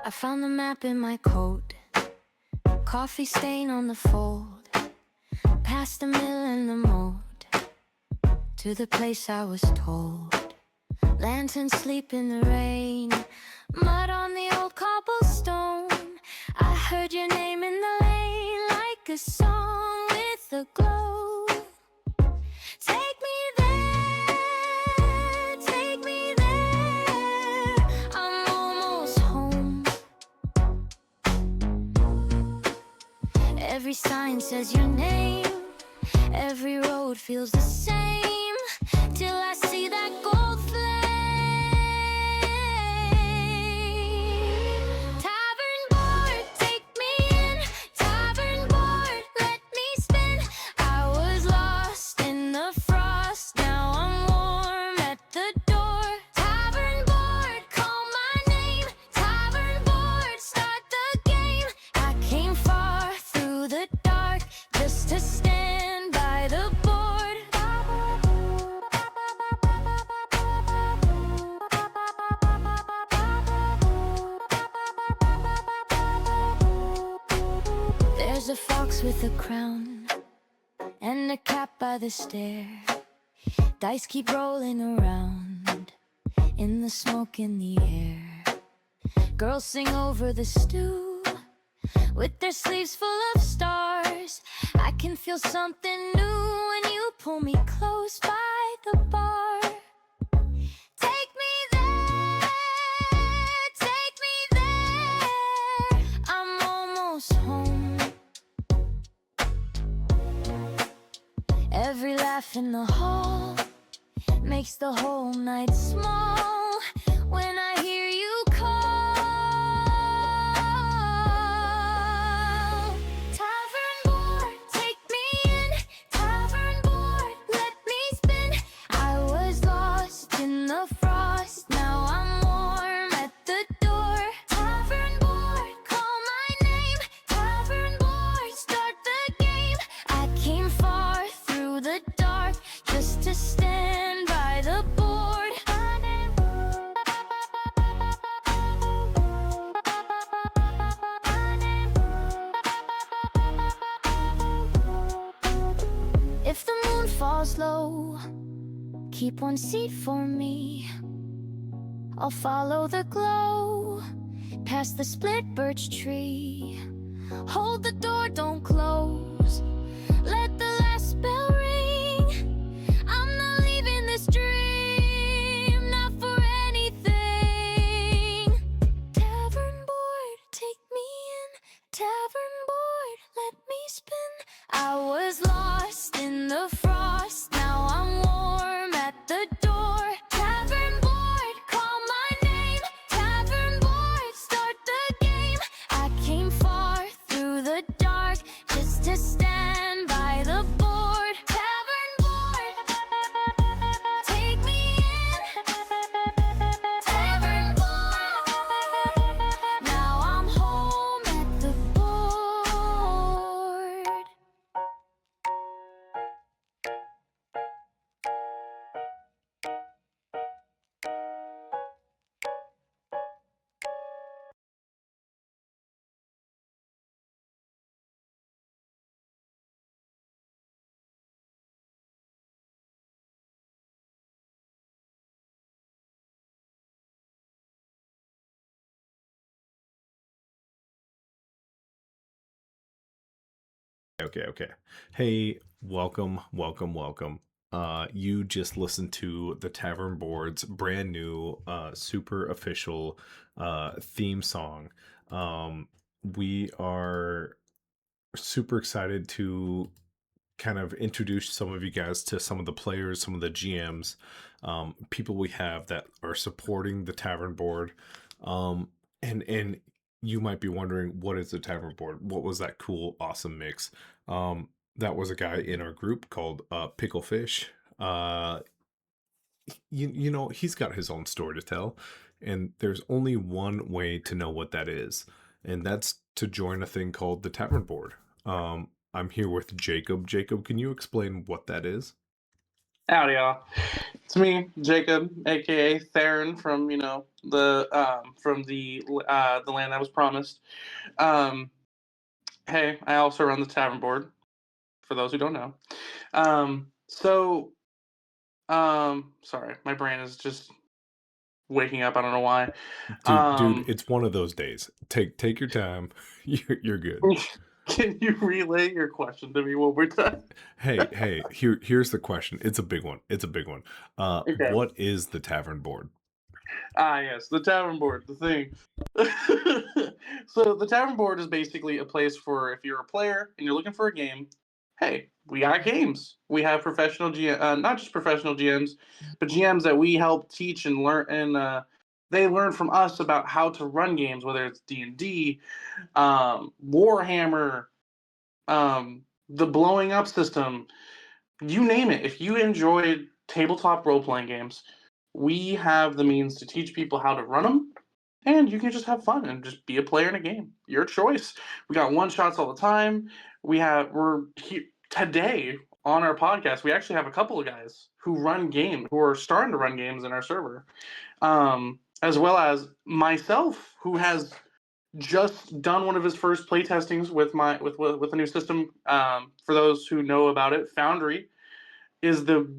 I found the map in my coat, coffee stain on the fold, past the mill and the moat, to the place I was told. Lanterns sleep in the rain, mud on the old cobblestone. I heard your name in the lane like a song with a glow. Take me there, take me there, I'm almost home. Every sign says your name, every road feels the same, till I see that gold flame. Tavern board, take me in, tavern board, let me spin. I was lost in the frost, now I'm warm at the door. Tavern board, call my name, tavern board, start the game. I came far through the dark just to stand by the board. There's a fox with a crown and a cat by the stair. Dice keep rolling around in the smoke in the air. Girls sing over the stew with their sleeves full of stars. I can feel something new when you pull me close by the bar. Take me there, I'm almost home. Every laugh in the hall makes the whole night small when I hear you call. Tavern board, take me in, tavern board, let me spin. I was lost in the frost, now I'm warm at the door. Tavern board, call my name, tavern board, start the game. I came far through the dark just to stand by the board. If the moon falls low, keep one seat for me. I'll follow the glow past the split birch tree. Hold the door, don't close, let the last bell ring. I'm not leaving this dream, not for anything. Tavern board, take me in, tavern board, let me spin. I was lost in the frost, now I'm warm at the door. Tavern board, call my name, tavern board, start the game. I came far through the dark just to stand by the board. Tavern board, take me in, tavern board, now I'm home at the board. Okay. Hey, welcome. You just listened to the Tavern Board's brand new, super official, theme song. We are super excited to kind of introduce some of you guys to some of the players, some of the GMs, people we have that are supporting the Tavern Board. And you might be wondering, what is the Tavern Board? What was that cool, awesome mix? That was a guy in our group called Picklefish. Uh, you know, he's got his own story to tell, and there's only one way to know what that is, and that's to join a thing called the Tavern Board. I'm here with Jacob. Jacob, can you explain what that is? Howdy, y'all. It's me, Jacob, aka Theron, from the land that was promised. Um, hey, I also run the tavern board. For those who don't know, sorry, my brain is just waking up. I don't know why. Dude, Um, it's one of those days. Take your time. You're good. can you relay your question to me one more time? Hey, here's the question. It's a big one. It's a big one. Okay. What is the tavern board? Ah, yes, the tavern board, the thing. So the tavern board is basically a place for if you're a player and you're looking for a game. Hey, we got games. We have not just professional GMs, but GMs that we help teach and learn, and they learn from us about how to run games, whether it's D&D, Warhammer, the blowing up system, you name it. If you enjoy tabletop role playing games, we have the means to teach people how to run them, and you can just have fun and just be a player in a game. Your choice. We got one shots all the time. We're here today on our podcast. We actually have a couple of guys who are starting to run games in our server, as well as myself, who has just done one of his first play testings with a new system. For those who know about it, Foundry is the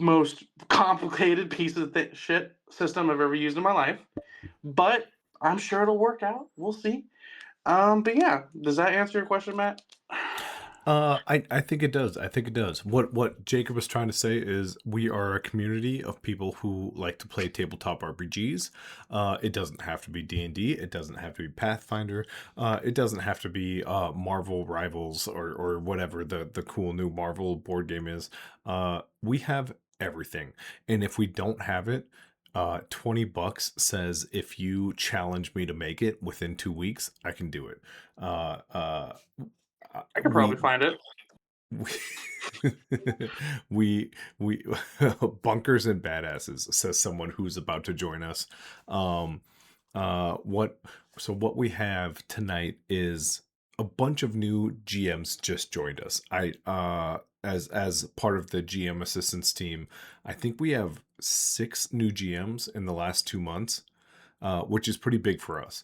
most complicated piece of shit system I've ever used in my life. But I'm sure it'll work out. We'll see. But yeah, does that answer your question, Matt? I think it does. I think it does. What Jacob was trying to say is we are a community of people who like to play tabletop RPGs. It doesn't have to be D&D. It doesn't have to be Pathfinder. It doesn't have to be Marvel Rivals or whatever the cool new Marvel board game is. We have everything, and if we don't have it, $20 says if you challenge me to make it within 2 weeks, I can do it. Uh, uh, I could probably we find it. we bunkers and badasses, says someone who's about to join us. um what what we have tonight is a bunch of new GMs just joined us. I as part of the GM assistance team, I think we have 6 new GMs in the last 2 months, which is pretty big for us.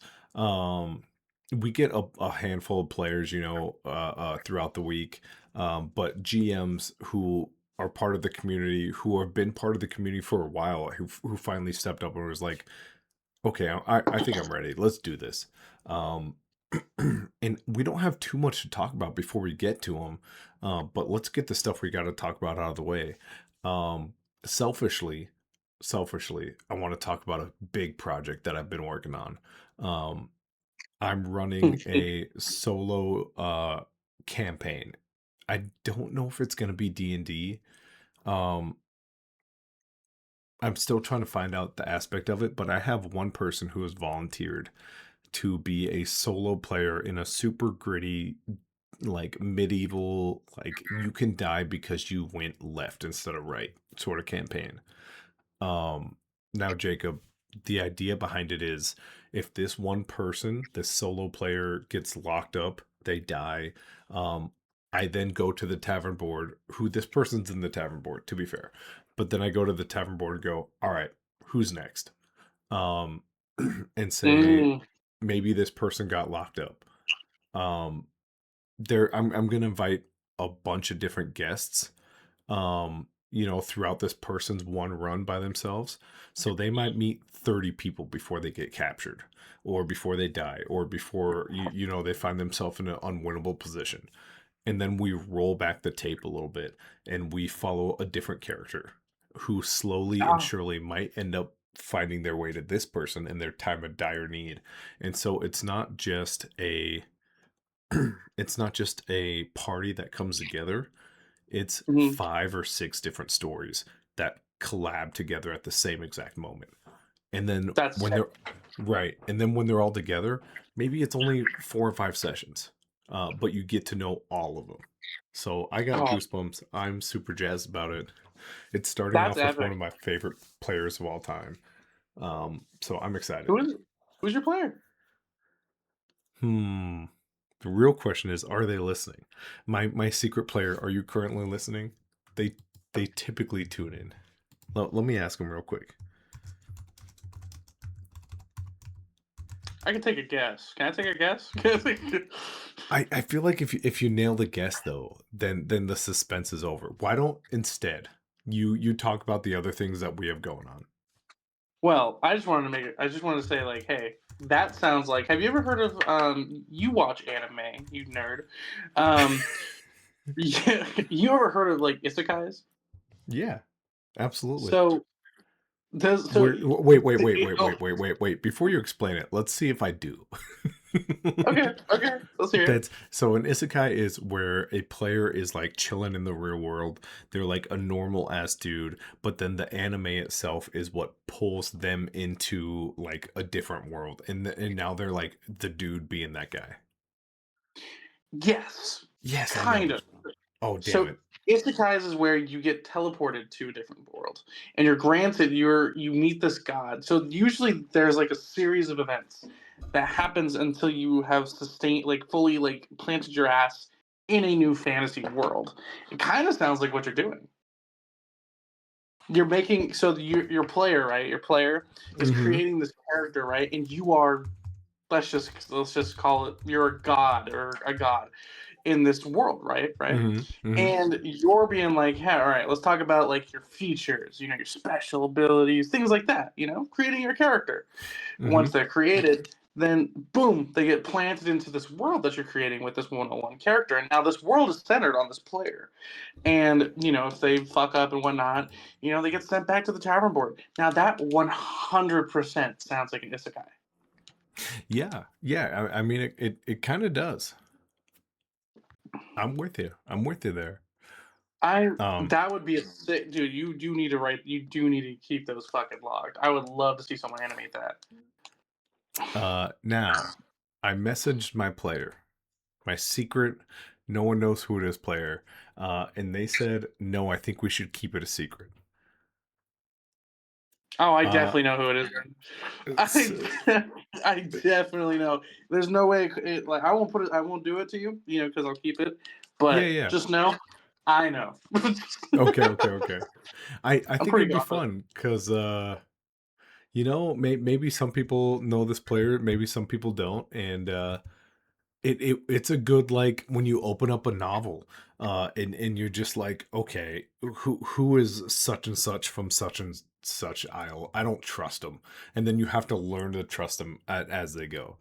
We get a handful of players, throughout the week, but GMs who are part of the community, who have been part of the community for a while, who finally stepped up and was like, okay, I think I'm ready. Let's do this. Um, and we don't have too much to talk about before we get to them, but let's get the stuff we got to talk about out of the way. Um, selfishly, selfishly, I want to talk about a big project that I've been working on. Um, I'm running a solo campaign. I don't know if it's going to be D&D. Um, I'm still trying to find out the aspect of it, but I have one person who has volunteered to be a solo player in a super gritty, like medieval, like you can die because you went left instead of right sort of campaign. Um, Now, Jacob, the idea behind it is if this one person, this solo player, gets locked up, they die. Um, I then go to the tavern board, who this person's in the tavern board, to be fair. But then I go to the tavern board and go, all right, who's next? Um, and say, Mm, maybe this person got locked up. Um, I'm gonna invite a bunch of different guests, throughout this person's one run by themselves. So they might meet 30 people before they get captured, or before they die, or before they find themselves in an unwinnable position. And then we roll back the tape a little bit and we follow a different character who slowly and ah, surely might end up finding their way to this person in their time of dire need. And so it's not just a party that comes together. It's mhm. 5 or 6 different stories that collab together at the same exact moment. And then That's when they're right, and then when they're all together, maybe it's only 4 or 5 sessions, but you get to know all of them. So I got oh, goosebumps. I'm super jazzed about it. It's starting that's off with one epic. of my favorite players of all time. So I'm excited. Who is who's your player? Hmm. The real question is, are they listening? My secret player, are you currently listening? They they typically tune in? Let me ask them real quick. I can take a guess. Can I take a guess? I feel like if you nail the guess though, then the suspense is over. Why don't instead you talk about the other things that we have going on? Well, I just wanted to make it. I just wanted to say, like, hey, that sounds like. Have you ever heard of? You watch anime, you nerd. Um, yeah, you ever heard of like isekais? Yeah, absolutely. So does so. Wait. Before you explain it, let's see if I do. Okay, let's hear it. That's so an isekai is where a player is like chilling in the real world. They're like a normal ass dude, but then the anime itself is what pulls them into like a different world, and now they're like the dude being that guy. Yes, Yes, I kind know. of. Oh damn So it! isekais is where you get teleported to a different world, and you meet this god. So usually there's like a series of events that happens until you have sustained, like fully, like planted your ass in a new fantasy world. It kind of sounds like what you're doing. You're making so your player, right? Your player is Mm-hmm. creating this character, right? And you are, let's just call it, you're a god or a god in this world, right? Mm-hmm. Mm-hmm. And you're being like, hey, all right, let's talk about like your features, your special abilities, things like that, creating your character. Mm-hmm. Once they're created, then boom, they get planted into this world that you're creating with this 101 character. And now this world is centered on this player. And, if they fuck up and whatnot, they get sent back to the tavern board. Now that 100% sounds like an isekai. Yeah. I mean, it kind of does. I'm with you. I'm with you there. I Um. That would be a sick dude. You do need to keep those fucking logged. I would love to see someone animate that. Now, I messaged my player, my secret, no one knows who it is player, and they said, no, I think we should keep it a secret. Oh, I Uh, definitely know who it is. so, I definitely know. There's no way. Like, I won't put it. I won't do it to you. Because I'll keep it. yeah, But yeah. just know, I know. Okay. I I'm think pretty it'd be confident. fun because, maybe some people know this player, maybe some people don't, and it's a good like when you open up a novel, and you're just like, okay, who is such and such from such and such isle? I don't trust them, and then you have to learn to trust them as they go.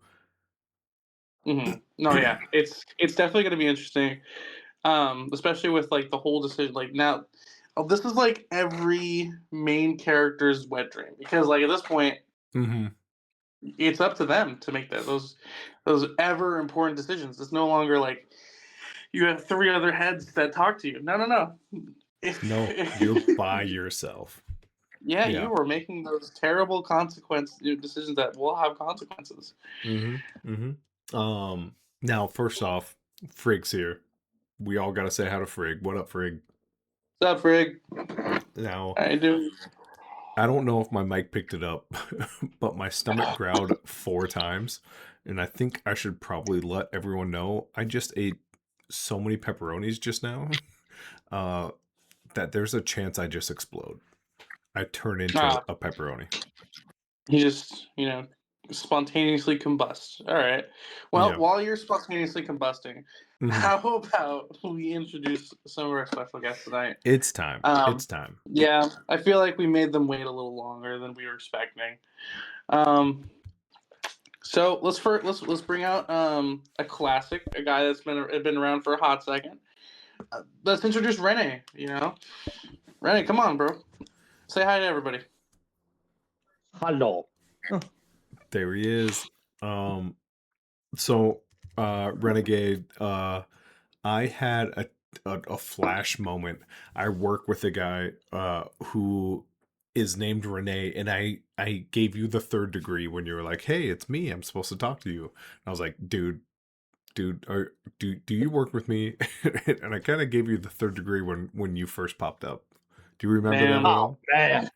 No, yeah, it's definitely going to be interesting. Especially with like the whole decision. Like now, this is like every main character's wet dream because like at this point, Mm-hmm. it's up to them to make those ever important decisions. It's no longer like you have three other heads that talk to you. No. If, No, you're by yourself. yeah, Yeah. you are making those terrible decisions that will have consequences. Mm-hmm. Mm-hmm. Now, first off, Frig's here. We all gotta say hi to Frig. What up, Frig? What's up, Frig? Now, How you doing? I don't know if my mic picked it up, but my stomach growled 4 times, and I think I should probably let everyone know I just ate so many pepperonis just now, uh, that there's a chance I just explode. I turn into Ah, a pepperoni. you just spontaneously combust. All right. Well, Yeah. while you're spontaneously combusting, Hmm. how about we introduce some of our special guests tonight? It's time. Um, It's time. yeah, I feel like we made them wait a little longer than we were expecting. Um, so let's bring out a classic, a guy that's been around for a hot second. Let's introduce Rene. Rene, come on, bro. Say hi to everybody. Hello. There he is. Um, so, Renegade, I had a flash moment. I work with a guy who is named Renee, and I gave you the third degree when you were like, "Hey, it's me. I'm supposed to talk to you." And I was like, "Dude, do you work with me?" And I kind of gave you the third degree when you first popped up. Do you remember that Man, at Oh all? man.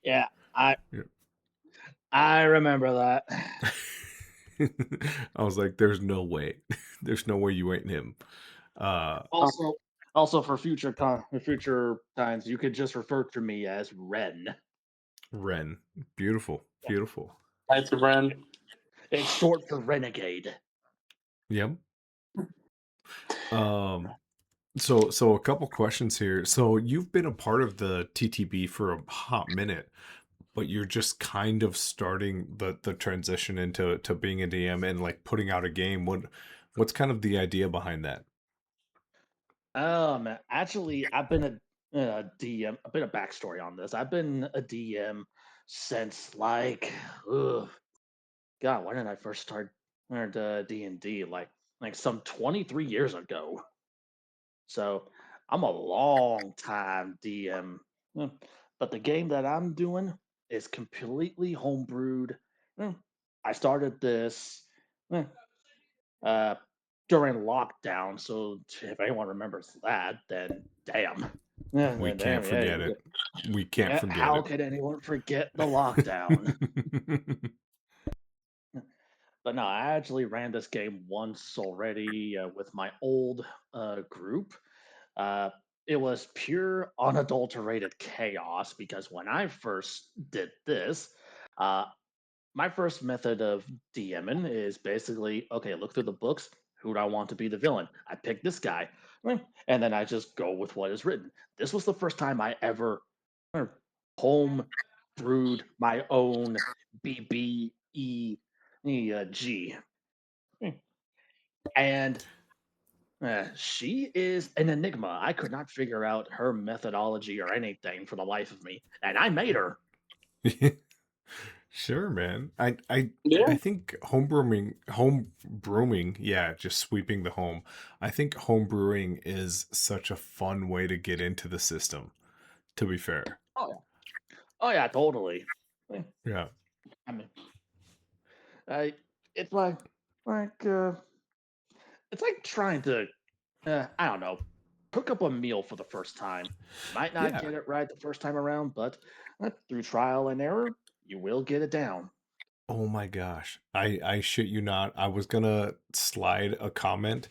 Yeah, I Yeah. I remember that. I was like, "There's no way. There's no way you ain't him. Uh, Oh, Also, for future times, you could just refer to me as Ren. Ren, beautiful, beautiful. it's a friend. It's short for renegade. Yep. Um, so a couple questions here. So you've been a part of the TTB for a hot minute, but you're just kind of starting the transition into being a DM and like putting out a game. What's kind of the idea behind that? Actually, I've been a DM. A bit of backstory on this. I've been a DM since ugh, God, when did I first start learned D&D? Like some 23 years ago. So I'm a long time DM. Mm, But the game that I'm doing is completely homebrewed. Mm, I started this mm, uh, during lockdown. So if anyone remembers that, then damn. Yeah, We then can't damn, forget yeah, it. We can't forget how it. could anyone forget the lockdown? But no, I actually ran this game once already with my old group. Uh, it was pure, unadulterated chaos because when I first did this, uh, my first method of DMing is basically okay, look through the books. Who do I want to be the villain? I pick this guy, and then I just go with what is written. This was the first time I ever home brewed my own BBEG. And she is an enigma. I could not figure out her methodology or anything for the life of me, and I made her. Sure, man. I Yeah. think home brewing, yeah, just sweeping the home. I think home brewing is such a fun way to get into the system, to be fair. Oh yeah, oh yeah, totally. Eh, Yeah. I mean, I it's like it's like trying to I don't know, cook up a meal for the first time. You might not Yeah. get it right the first time around, but through trial and error, you will get it down. Oh my gosh. I shit you not. I was gonna slide a comment.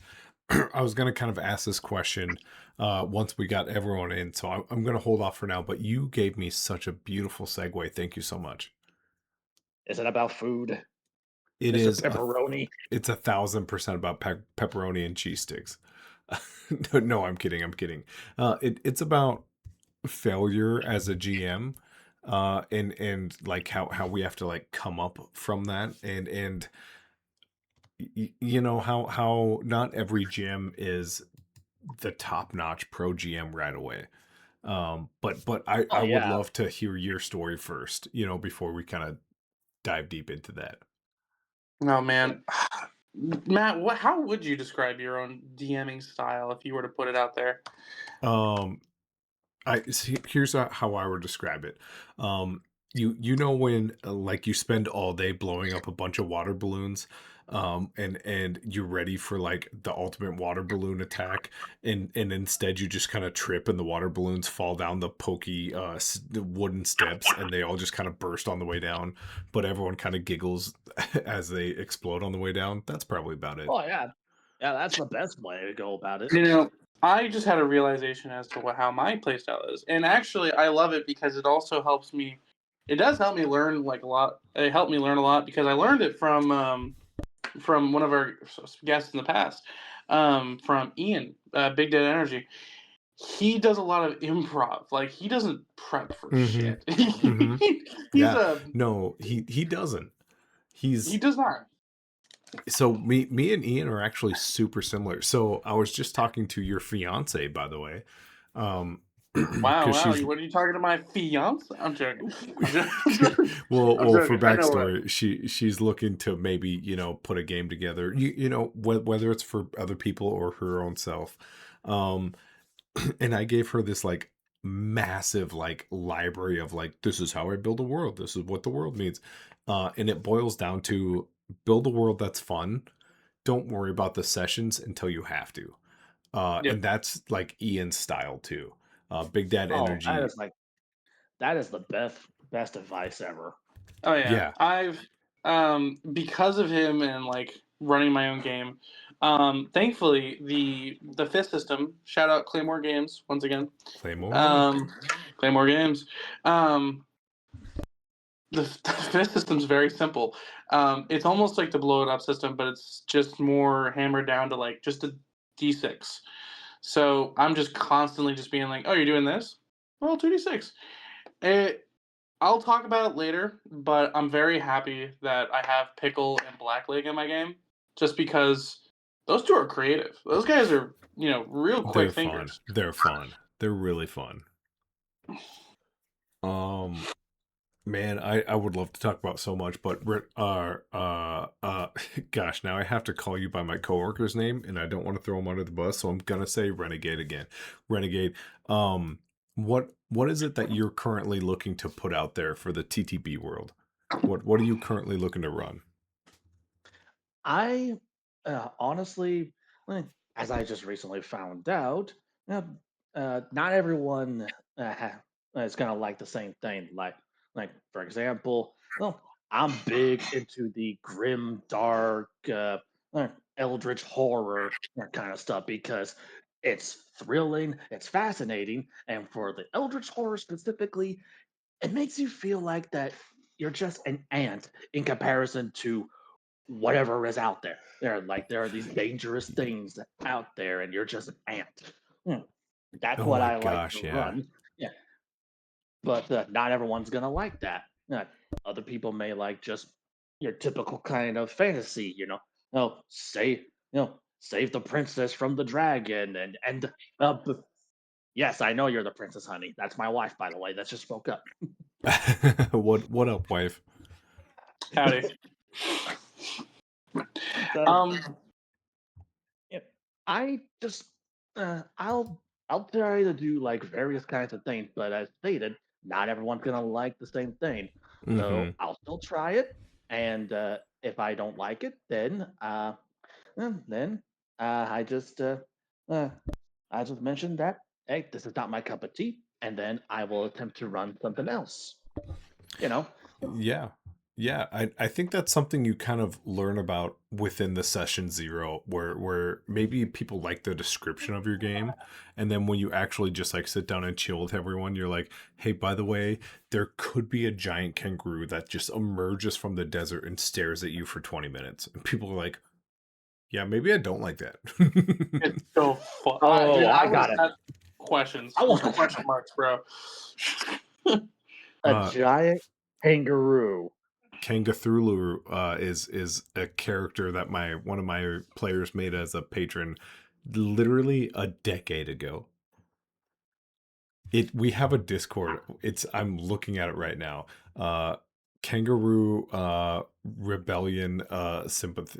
I was gonna kind of ask this question once we got everyone in, so I'm gonna hold off for now. But you gave me such a beautiful segue. Thank you so much. Is it about food, It Mister is a Pepperoni? it's 1,000% about pepperoni and cheese sticks. No, no, I'm kidding. I'm kidding. It's about failure as a GM, and like how we have to like come up from that, and you know how not every GM is the top notch pro GM right away. But Oh I would yeah. love to hear your story first, you know, before we kind of dive deep into that. Oh man, Matt, how would you describe your own DMing style if you were to put it out there? Um, I see, here's how I would describe it. Um, you know when like you spend all day blowing up a bunch of water balloons, and you're ready for like the ultimate water balloon attack, and instead you just kind of trip and the water balloons fall down the pokey the wooden steps and they all just kind of burst on the way down, but everyone kind of giggles as they explode on the way down. That's probably about it. Oh yeah. Yeah, that's the best way to go about it. You know, I just had a realization as to how my playstyle is, and actually, I love it because it also helps me. It does help me learn like a lot. It helped me learn a lot because I learned it from one of our guests in the past, from Ian, Big Dead Energy. He does a lot of improv. Like he doesn't prep for Mm-hmm. shit. Mm-hmm. He's Yeah. a No, he doesn't. he He's does not. So me and Ian are actually super similar. So I was just talking to your fiance, by the way, Wow, because wow. she's What are you talking to my fiance? I'm joking. I'm joking. I'm well for joking. I know what. backstory, she's looking to maybe put a game together. You know whether it's for other people or her own self. Um, and I gave her this like massive like library of like this is how I build a world. This is what the world needs, and it boils down to build a world that's fun. Don't worry about the sessions until you have to. Yep. And that's like Ian's style too. Big Dad Oh, Energy. that is the best advice ever. Oh yeah, Yeah. I've because of him and like running my own game, Thankfully, the fifth system. Shout out Claymore Games once again. Claymore. Claymore Games. Um, the fifth system's very simple. It's almost like the blow it up system, but it's just more hammered down to like just a d6. So I'm just constantly just being like, "Oh, you're doing this? Well, 2d6." I'll talk about it later, but I'm very happy that I have Pickle and Blackleg in my game, just because those two are creative. Those guys are, real They're quick fun. thinkers. They're fun. They're really fun. Man, I would love to talk about so much, but gosh, now I have to call you by my coworker's name, and I don't want to throw him under the bus, so I'm gonna say Renegade again. Renegade, what is it that you're currently looking to put out there for the TTB world? What are you currently looking to run? I honestly, as I just recently found out, not everyone is gonna like the same thing. Like for example, well, I'm big into the grim, dark, eldritch horror kind of stuff because it's thrilling, it's fascinating, and for the eldritch horror specifically, it makes you feel like that you're just an ant in comparison to whatever is out there. There are these dangerous things out there, and you're just an ant. Hmm. That's Oh what my I like to gosh, yeah. run. Yeah, but not everyone's gonna like that. Other people may like just your typical kind of fantasy. Save the princess from the dragon, and yes, I know you're the princess, honey. That's my wife, by the way. That just spoke up. What up, wife? Howdy. So, Um, yeah, I just I'll try to do like various kinds of things, but as stated, not everyone's gonna like the same thing. So Mm-hmm. I'll still try it, and if I don't like it, then I just I just mentioned that hey, this is not my cup of tea, and then I will attempt to run something else. You know, Yeah. Yeah, I think that's something you kind of learn about within the session zero, where maybe people like the description of your game, and then when you actually just like sit down and chill with everyone, you're like, hey, by the way, there could be a giant kangaroo that just emerges from the desert and stares at you for 20 minutes. And people are like, yeah, maybe I don't like that. it's so fun. oh, Dude, I I would got it. have questions. I Just want question marks, bro. a uh giant kangaroo. Kangathulu is a character that my one of my players made as a patron literally a decade ago. We have a Discord. I'm looking at it right now. Uh Kangaroo Rebellion sympathy.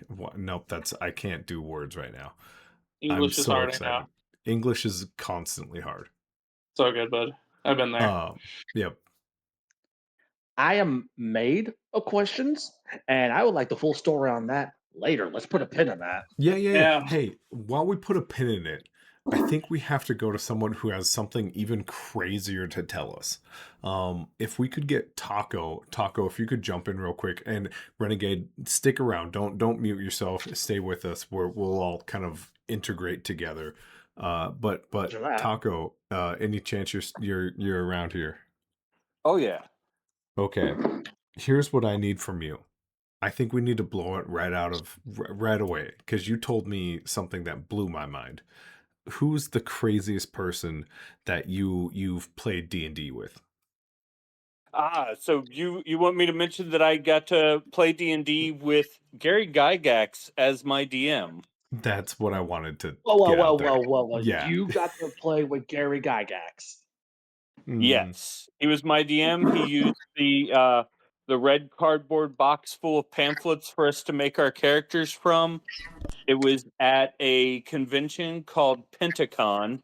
What? Nope, that's I can't do words right now. I'm English is so hard, I know. excited. English is constantly hard. So good, bud. I've been there. Yep. I am made of questions, and I would like the full story on that later. Let's put a pin in that. Yeah. Yeah. Hey, while we put a pin in it, I think we have to go to someone who has something even crazier to tell us. If we could get Taco, if you could jump in real quick, and Renegade, stick around. Don't mute yourself. Stay with us. We'll all kind of integrate together. But Roger that. Taco, any chance you're around here? Oh yeah. Okay. Here's what I need from you. I think we need to blow it right away because you told me something that blew my mind. Who's the craziest person that you've played D&D with? So you want me to mention that I got to play D&D with Gary Gygax as my DM? That's what I wanted to Whoa, get whoa, out whoa, there. whoa, whoa! Yeah. You got to play with Gary Gygax. Yes, he was my DM. He used the red cardboard box full of pamphlets for us to make our characters from. It was at a convention called Pentacon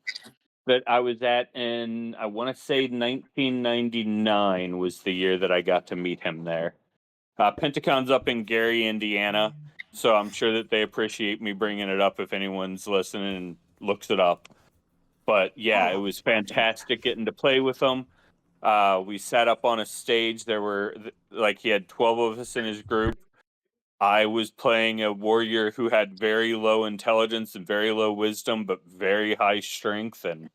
that I was at in, I want to say 1999 was the year that I got to meet him there. Pentacon's up in Gary, Indiana, so I'm sure that they appreciate me bringing it up if anyone's listening and looks it up. But yeah, it was fantastic getting to play with him. We sat up on a stage. There were like he had 12 of us in his group. I was playing a warrior who had very low intelligence and very low wisdom, but very high strength, and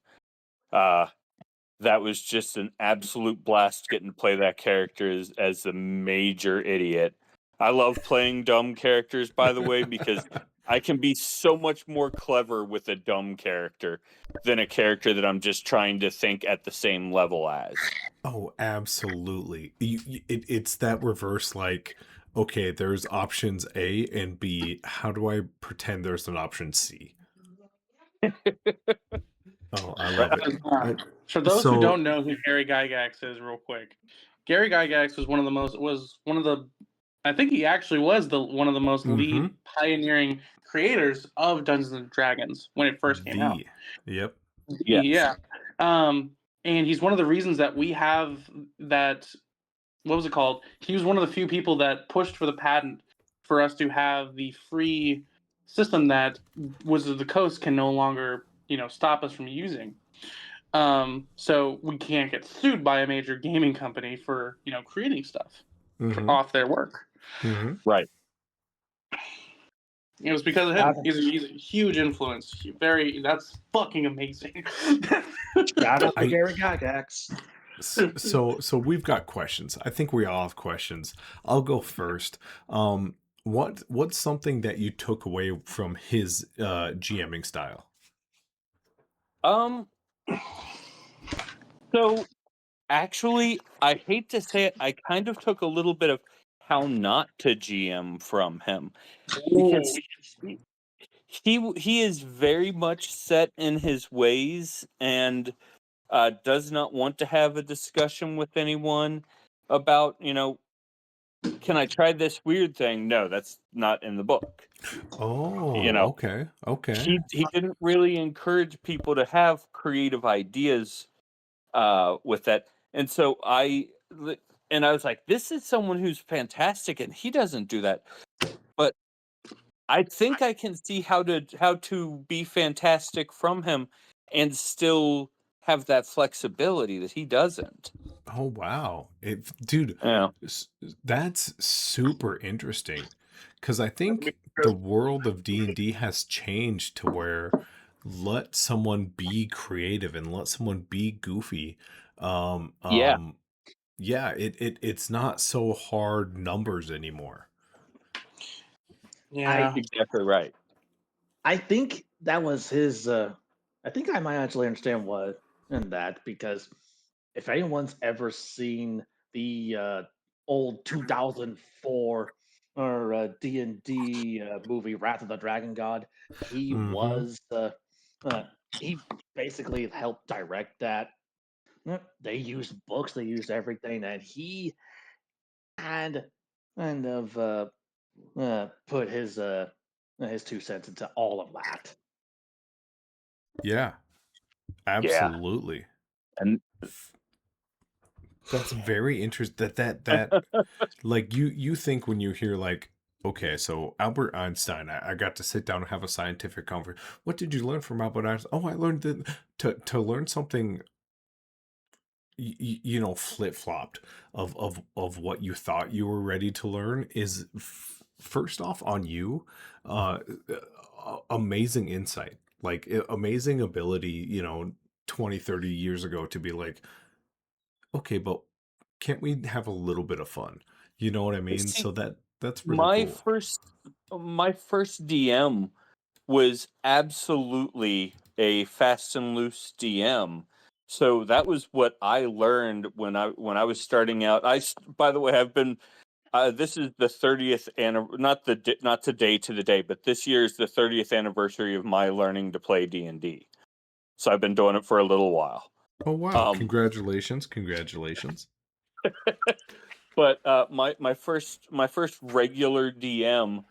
that was just an absolute blast getting to play that character as the major idiot. I love playing dumb characters, by the way, because I can be so much more clever with a dumb character than a character that I'm just trying to think at the same level as. Oh, absolutely. It's that reverse, like, okay, there's options A and B. How do I pretend there's an option C? Oh, I love it. For those who So, don't know who Gary Gygax is, real quick, Gary Gygax was one of the I think he actually was one of the most mm-hmm, lead pioneering creators of Dungeons and Dragons when it first came out. yep. Yes. Yeah. And he's one of the reasons that we have that. What was it called? He was one of the few people that pushed for the patent for us to have the free system that Wizards of the Coast can no longer, stop us from using. So we can't get sued by a major gaming company for, creating stuff Mm-hmm, off their work. mm-hmm. Right. It was because of him. He's a huge influence. That's fucking amazing. Shout out to I Gary Gygax. so we've got questions. I think we all have questions. I'll go first. What's something that you took away from his GMing style? So actually, I hate to say it, I kind of took a little bit of how not to GM from him, because he is very much set in his ways and does not want to have a discussion with anyone about, can I try this weird thing? No, that's not in the book. Oh, okay. He didn't really encourage people to have creative ideas with that. And so I was like, this is someone who's fantastic, and he doesn't do that. But I think I can see how to be fantastic from him and still have that flexibility that he doesn't. Oh, wow. Dude, Yeah. that's super interesting, because I think the world of D&D has changed to where let someone be creative and let someone be goofy. Um, Yeah. um, yeah, it's not so hard numbers anymore. Yeah. Exactly right. I think that was his. I think I might actually understand what in that, because if anyone's ever seen the old 2004 or D&D movie Wrath of the Dragon God, he Mm-hmm. was uh, he basically helped direct that. They used books, they used everything, and he had kind of put his 2 cents into all of that. Yeah, Yeah. absolutely. And That's very interesting. That like you think when you hear like, okay, so Albert Einstein, I got to sit down and have a scientific conversation. What did you learn from Albert Einstein? Oh, I learned that to learn something, flip flopped of what you thought you were ready to learn is first off on you, uh, amazing insight, like amazing ability, 20, 30 years ago to be like, okay, but can't we have a little bit of fun? You know what I mean? see, So that's really my cool. first DM was absolutely a fast and loose DM. So that was what I learned when I was starting out. By the way, I've been this is the 30th not today to the day, but this year is the 30th anniversary of my learning to play D&D. So I've been doing it for a little while. Oh wow! Um, Congratulations! but my first regular DM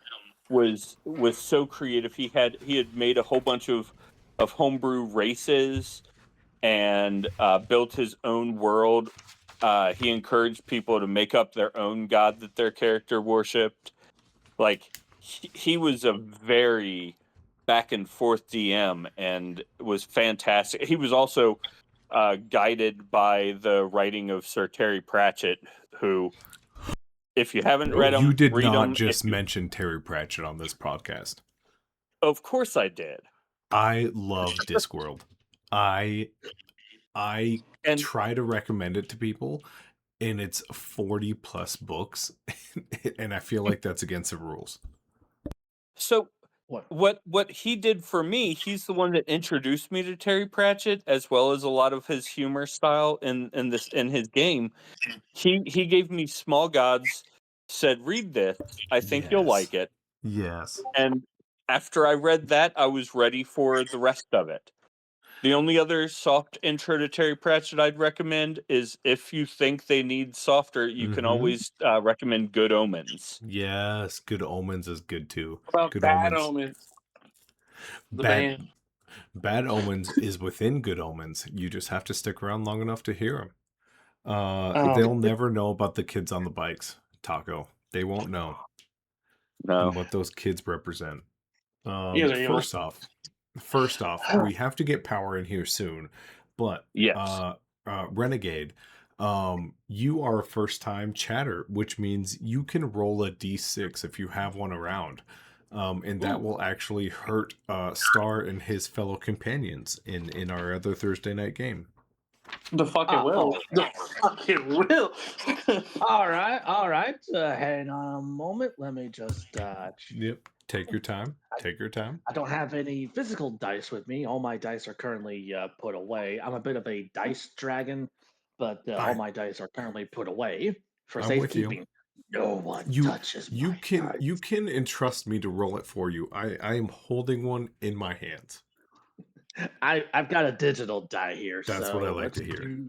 was so creative. He had made a whole bunch of homebrew races and built his own world. He encouraged people to make up their own god that their character worshipped. Like he was a very back and forth DM and was fantastic. He was also guided by the writing of Sir Terry Pratchett, who If you haven't read them, You did read not them. just mention Terry Pratchett on this podcast. Of course I did. I love Discworld. I And try to recommend it to people, and it's 40 plus books, and I feel like that's against the rules. so What? what he did for me, he's the one that introduced me to Terry Pratchett, as well as a lot of his humor style in his game. He gave me Small Gods, said, "Read this. I think you'll like it." Yes. And after I read that, I was ready for the rest of it. The only other soft intro to Terry Pratchett I'd recommend is, if you think they need softer, you can always recommend Good Omens. Yes, Good Omens is good too. What about Good Bad Omens. Omens? The Bad band. Bad Omens is within Good Omens. You just have to stick around long enough to hear them. They'll never know about the kids on the bikes, Taco. They won't know. No. And what those kids represent. You guys are evil. First off, we have to get Power in here soon. But Yes. Renegade, you are a first time chatter, which means you can roll a d6 if you have one around. And that will actually hurt Star and his fellow companions in our other Thursday night game. The fuck it will. The fuck it will. All right. Hang on a moment. Let me just. Yep. Take your time. Take your time. I don't have any physical dice with me. All my dice are currently put away. I'm a bit of a dice dragon, but all my dice are currently put away for I'm with you. safekeeping. No one touches You my can dice. you can entrust me to roll it for you. I am holding one in my hands. I've got a digital die here, That's so what I like to hear.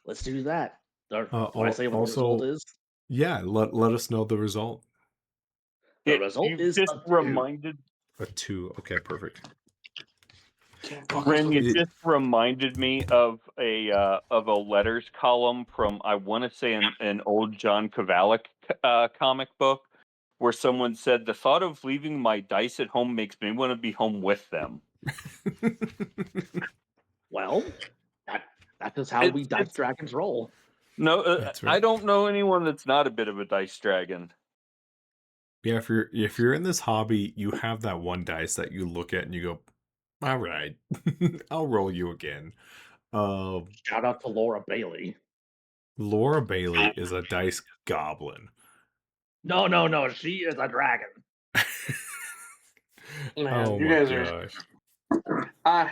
Let's do that. Or do I say what the result Also, is? yeah, let us know the result. The result You is just a 2. reminded A 2. Okay, perfect. Ren, you It- just reminded me of a letters column from, I want to say, an old John Kovalic comic book, where someone said, "The thought of leaving my dice at home makes me want to be home with them." Well, that is how we dice It's dragons roll. no, That's I right. don't know anyone that's not a bit of a dice dragon. Yeah, if you're in this hobby, you have that one dice that you look at and you go, "All right, I'll roll you again." Shout out to Laura Bailey. Laura Bailey is a dice goblin. No, she is a dragon. Man, Oh you my guys gosh. are.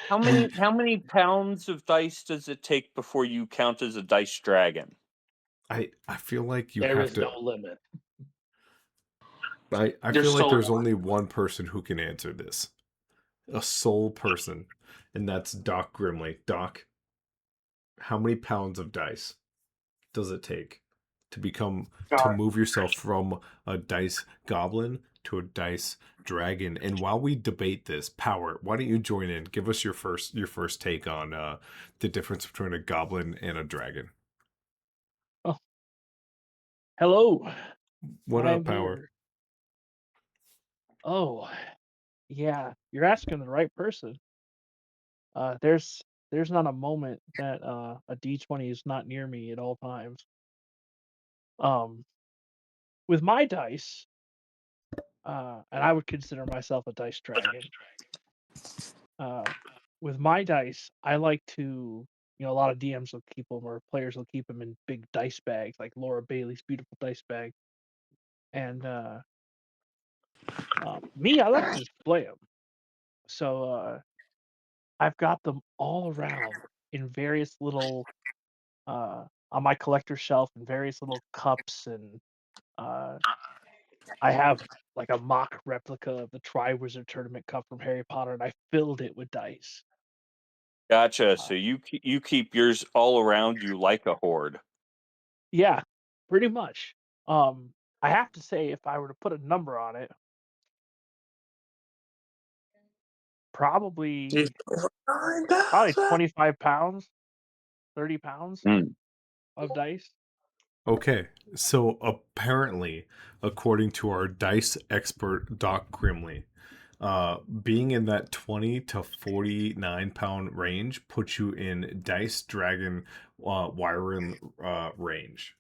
How many pounds of dice does it take before you count as a dice dragon? I feel like you There have is to. no limit. I You're feel like so there's only one person who can answer this. A sole person, and that's Doc Grimley. Doc, how many pounds of dice does it take to move yourself from a dice goblin to a dice dragon? And while we debate this, Power, why don't you join in? Give us your first take on the difference between a goblin and a dragon. Oh, hello. What I'm up, Power? here. Oh, yeah, you're asking the right person. There's not a moment that a D20 is not near me at all times. Um, with my dice, and I would consider myself a dice dragon. Uh, with my dice, I like to, a lot of DMs will keep them, or players will keep them in big dice bags, like Laura Bailey's beautiful dice bag. And me, I like to display them. So I've got them all around in various little on my collector shelf in various little cups, and uh, I have like a mock replica of the Triwizard Tournament cup from Harry Potter, and I filled it with dice. Gotcha. Uh, So you keep yours all around you like a hoard. yeah, pretty much. I have to say, if I were to put a number on it, probably 25 pounds, 30 pounds Mm. of dice. Okay, so apparently, according to our dice expert Doc Grimley, being in that 20 to 49 pound range puts you in dice dragon Wyron range.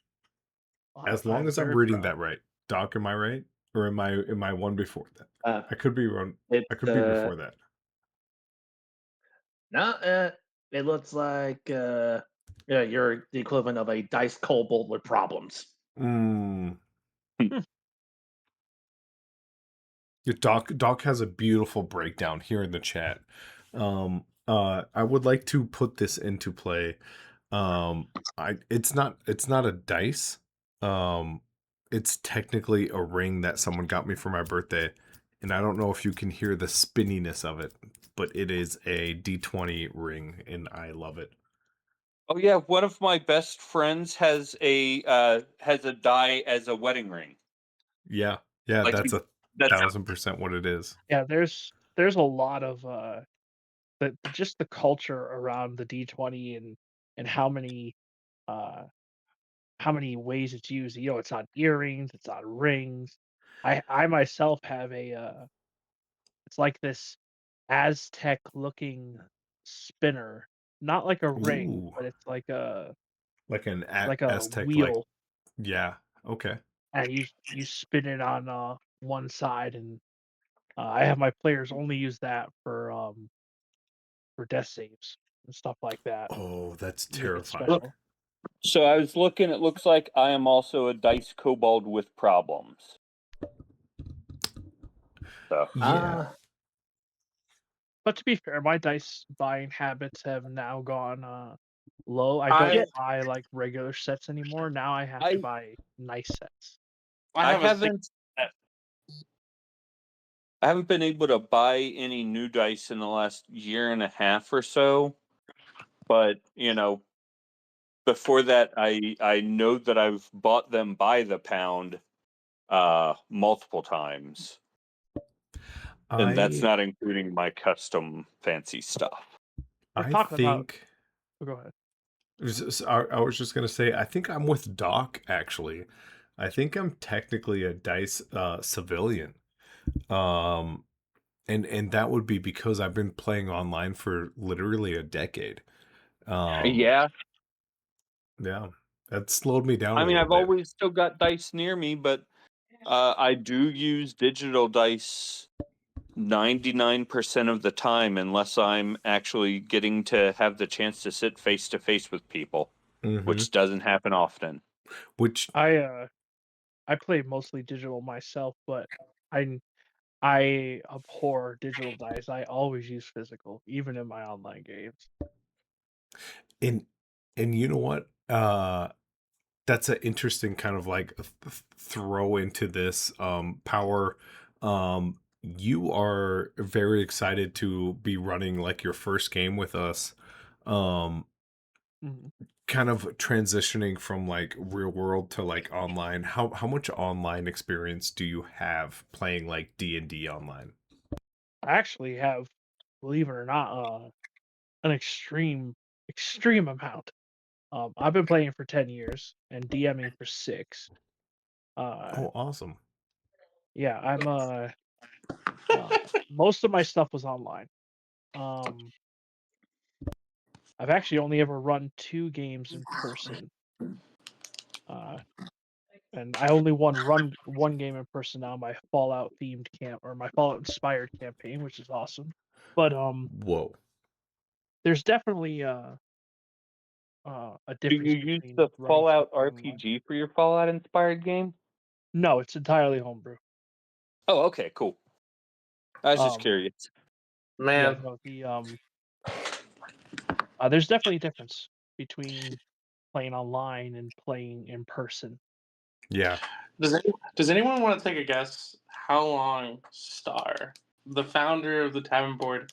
As long I'm as I'm very reading proud. that right. Doc, am I right? Or am I one before that? Uh, I could be wrong. it's I could be before that. no, it looks like yeah, you're the equivalent of a dice kobold with problems. Mm. Your Doc has a beautiful breakdown here in the chat. I would like to put this into play. It's not a dice. It's technically a ring that someone got me for my birthday, and I don't know if you can hear the spinniness of it, but it is a D20 ring, and I love it. Oh yeah, one of my best friends has a die as a wedding ring. Yeah, Like that's that's 1,000% what it is. Yeah, there's a lot of just the culture around the D20 and uh how many ways it's used. You know, it's on earrings, it's on rings. I myself have it's like this Aztec looking spinner, not like a ring, Ooh, but it's like an like a Aztec, like, wheel, yeah, okay. and you spin it on one side, and I have my players only use that for death saves and stuff like that. Oh, that's Make it terrifying. special. So I was looking. It looks like I am also a dice kobold with problems. So Yeah. But to be fair, my dice buying habits have now gone low. I I don't buy like regular sets anymore. Now I have to I buy nice sets. I I have a six. haven't I haven't been able to buy any new dice in the last year and a half or so. But before that, I know that I've bought them by the pound multiple times, and that's I not including my custom fancy stuff. We're I talking about. think Oh, go ahead. I was just gonna say I think I'm with Doc actually. I think I'm technically a dice civilian. Um and that would be because I've been playing online for literally a decade. Um Yeah, yeah. That slowed me down I a mean, little I've bit. always still got dice near me, but I do use digital dice 99% of the time, unless I'm actually getting to have the chance to sit face to face with people, Mhm. which doesn't happen often. Which I play mostly digital myself, but I I abhor digital dice. I always use physical, even in my online games. and you know what? That's an interesting kind of like throw into this power. You are very excited to be running like your first game with us. Um, Mhm. kind of transitioning from like real world to like online. How much online experience do you have playing like D&D online? I actually have, believe it or not, an extreme amount. I've been playing for 10 years and DMing for 6. Uh, Oh, awesome. yeah, uh, most of my stuff was online. Um, I've actually only ever run 2 games in person. Uh, and I only run one game in person now, my Fallout themed camp or my Fallout inspired campaign, which is awesome. But Whoa. there's definitely a Do you difference use between the running Fallout something online. RPG for your Fallout inspired game? No, it's entirely homebrew. Oh, okay, cool. I was just Um, curious. yeah, Man, no, there's definitely a difference between playing online and playing in person. Yeah. does anyone want to take a guess how long Star, the founder of the Tavern Board,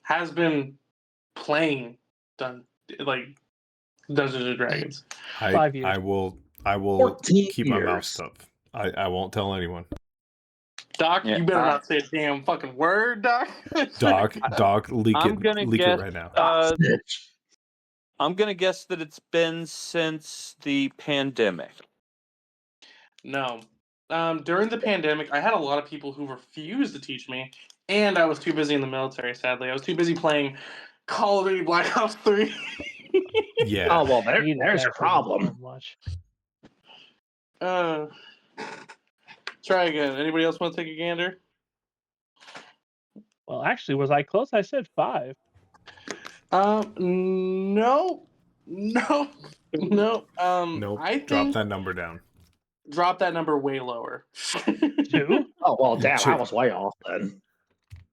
has been playing done like Dungeons and Dragons? I 5 years. I will 14 keep my mouth years. stuffed. I won't tell anyone. Doc, Yeah, you better not say a damn fucking word, Doc. Doc, I'm gonna leak it guess. right now. Snitch. I'm gonna guess that it's been since the pandemic. No. During the pandemic, I had a lot of people who refused to teach me, and I was too busy in the military, sadly. I was too busy playing Call of Duty Black Ops 3. Yeah. Oh well, I hated there's that your game so problem. much. Try again. Anybody else want to take a gander? Well, actually, was I close? I said 5. No, no, no. Nope. I Drop think that number down. drop that number way lower. 2? Oh well, damn, I Shit. was way off then.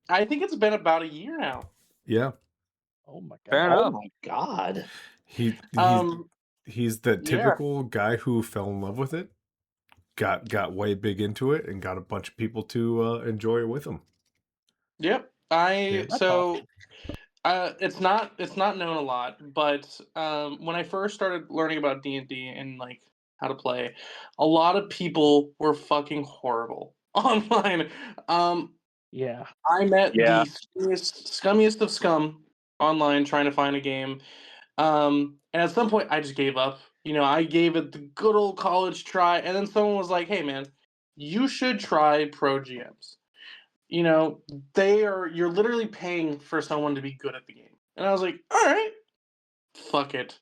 I think it's been about a year now. Yeah. Oh my god. Fair Oh enough. my god. He's Um, the yeah, typical guy who fell in love with it, got way big into it, and got a bunch of people to enjoy it with him. yep. Yeah. That's awesome. It's not known a lot, but when I first started learning about D&D and like how to play, a lot of people were fucking horrible online. Yeah. I met Yeah. the scummiest of scum online trying to find a game. And at some point, I just gave up. I gave it the good old college try, and then someone was like, "Hey, man, you should try Pro GMs. You know, you're literally paying for someone to be good at the game." And I was like, "All right, fuck it."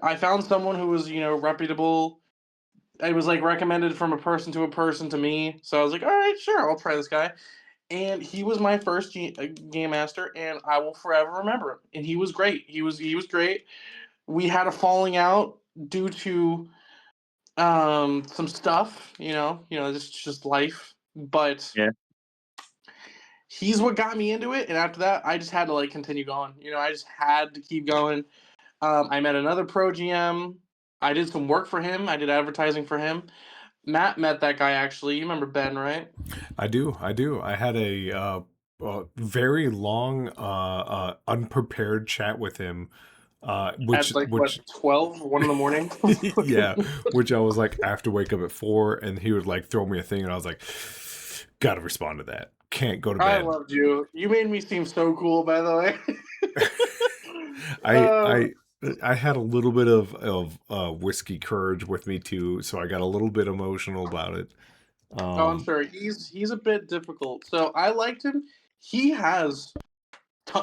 I found someone who was, reputable. It was like recommended from a person to me. So I was like, "All right, sure, I'll try this guy." And he was my first game master, and I will forever remember him. And he was great. He was great. We had a falling out due to some stuff, just life. But Yeah. he's what got me into it, and after that, I just had to like continue going. I just had to keep going. I met another pro GM. I did some work for him. I did advertising for him. Matt met that guy actually. You remember Ben, right? I do. I had a very long, unprepared chat with him, At like what, 12, 1 in the morning. yeah, which I was like, I have to wake up at 4, and he would like throw me a thing, and I was like, gotta respond to that. Can't go to I bed. loved you. You made me seem so cool, by the way. I uh, I I had a little bit of whiskey courage with me too, so I got a little bit emotional about it. oh, I'm sure he's a bit difficult. So I liked him. He has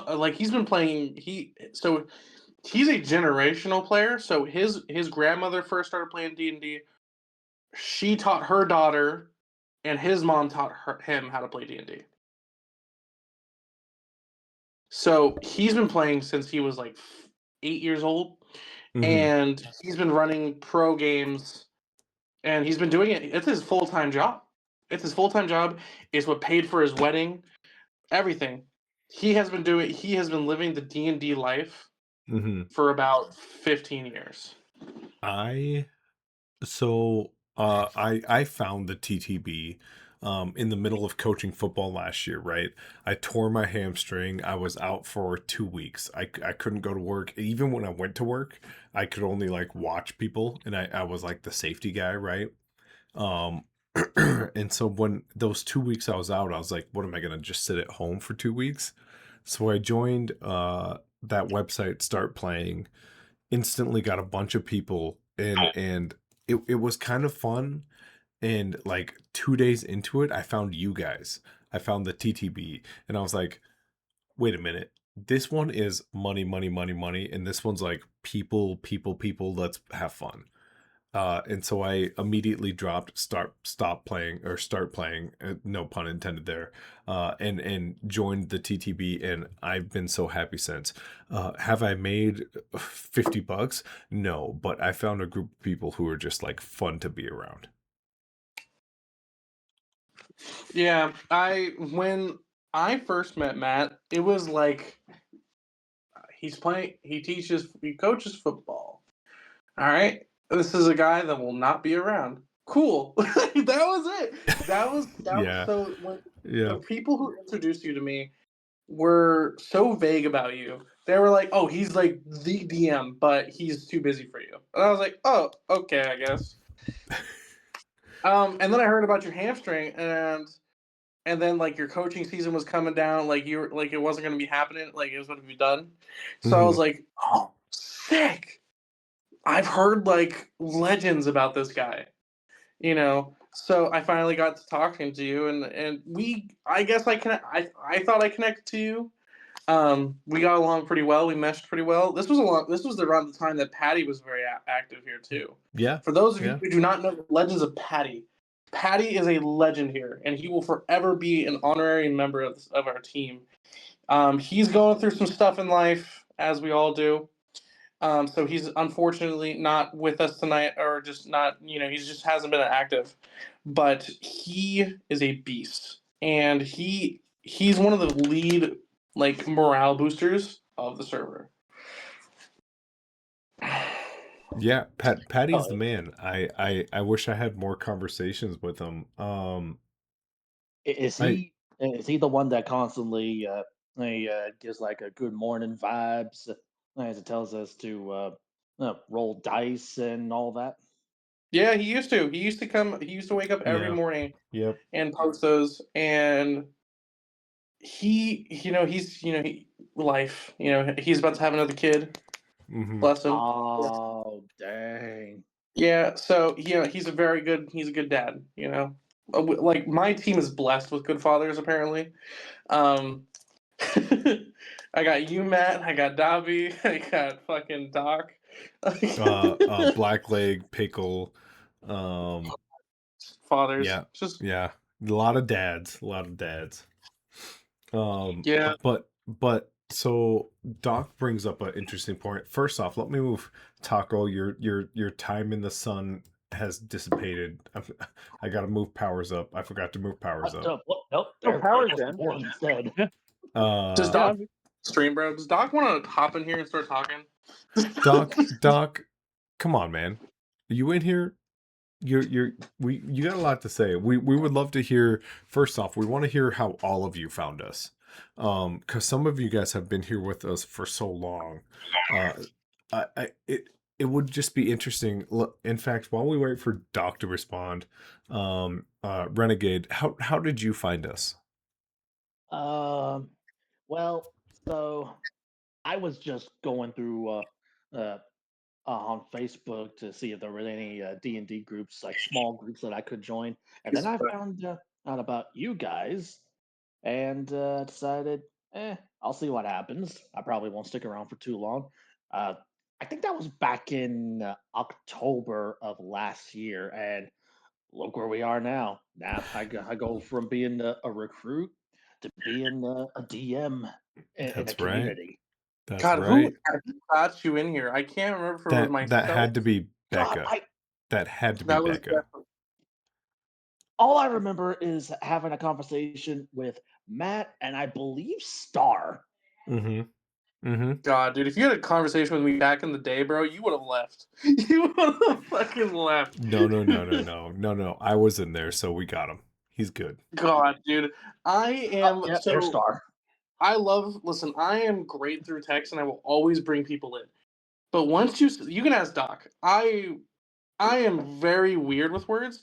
like he's been playing. He's a generational player. So his grandmother first started playing D&D. She taught her daughter, and his mom taught him how to play D&D. So he's been playing since he was like 8 years old, Mhm. and he's been running pro games, and he's been doing it. It's his full time job. It's his full time job. It's what paid for his wedding. Everything. He has been living the D&D life Mhm. for about 15 years. I So I found the TTB in the middle of coaching football last year, right? I tore my hamstring. I was out for 2 weeks. I couldn't go to work. Even when I went to work, I could only like watch people, and I was like the safety guy, right? Um and so when those 2 weeks I was out, I was like, what am I gonna just sit at home for 2 weeks? So I joined that website, Start Playing, instantly got a bunch of people, and it was kind of fun. And like 2 days into it, I found you guys. I found the TTB, and I was like, wait a minute. This one is money, money, money, money, and this one's like people, people, people. Let's have fun. And so I immediately dropped stop playing or start playing, no pun intended there, and joined the TTB, and I've been so happy since. Have I made $50? No, but I found a group of people who are just like fun to be around. Yeah, when I first met Matt, it was like he coaches football. All right. This is a guy that will not be around. Cool. That was it. That was Yeah, so when the yeah. people who introduced you to me were so vague about you. They were like, "Oh, he's like the DM, but he's too busy for you." And I was like, "Oh, okay, I guess." And then I heard about your hamstring, and then like your coaching season was coming down, like you were like it wasn't going to be happening, like it was going to be done. So I Mhm. was like, "Oh, sick." I've heard like legends about this guy, So I finally got to talking to you, and I guess I thought I connected to you, We got along pretty well. We meshed pretty well. This was around the time that Patty was very active here too. Yeah. For those of you Yeah. who do not know the legends of Patty, Patty is a legend here, and he will forever be an honorary member of our team. He's going through some stuff in life, as we all do. So he's unfortunately not with us tonight, or just not. He just hasn't been active. But he is a beast, and he's one of the lead morale boosters of the server. Yeah, Patty's Oh, the man. I wish I had more conversations with him. Is I he the one that constantly gives like a good morning vibes as it tells us to roll dice and all that? Yeah, he used to. He used to come. He used to wake up every yeah. morning Yep. and post those. And life. He's about to have another kid. Mm-hmm. Bless him. Oh, dang. Yeah, so he's a good dad. Like my team is blessed with good fathers. Apparently, um, I got you, Matt. I got Dobby. I got fucking Doc. Blackleg, Pickle. Fathers, Yeah. just Yeah. A lot of dads. A lot of dads. yeah. But so Doc brings up an interesting point. First off, let me move Taco. Your time in the sun has dissipated. I got to move powers up. I forgot to move powers up. Nope, No, there power's goes the in. board instead. Does Uh, Yeah, Doc stream, bro? Does Doc want to hop in here and start talking? Doc, come on, man. Are you in here? You got a lot to say. We would love to hear. First off, we want to hear how all of you found us, because some of you guys have been here with us for so long. It would just be interesting. In fact, while we wait for Doc to respond, Renegade, how did you find us? Um, well, so I was just going through on Facebook to see if there were any D&D groups, like small groups that I could join, and then I found out about you guys, and decided, I'll see what happens. I probably won't stick around for too long. Uh, I think that was back in October of last year, and look where we are now. Now I go from being a recruit to being a DM in a That's right. community. That's God, who right. got you in here? I can't remember if it was That myself. had to be God, Becca. That had to be That was Becca. all I remember is having a conversation with Matt and I believe Star. Mm-hmm. Mm-hmm. God, dude. If you had a conversation with me back in the day, bro, you would have left. You would have fucking left. No. I was in there, so we got him. He's good. God, dude. I am Yeah, there's Star. Listen, I am great through text, and I will always bring people in. But once you can ask Doc. I am very weird with words,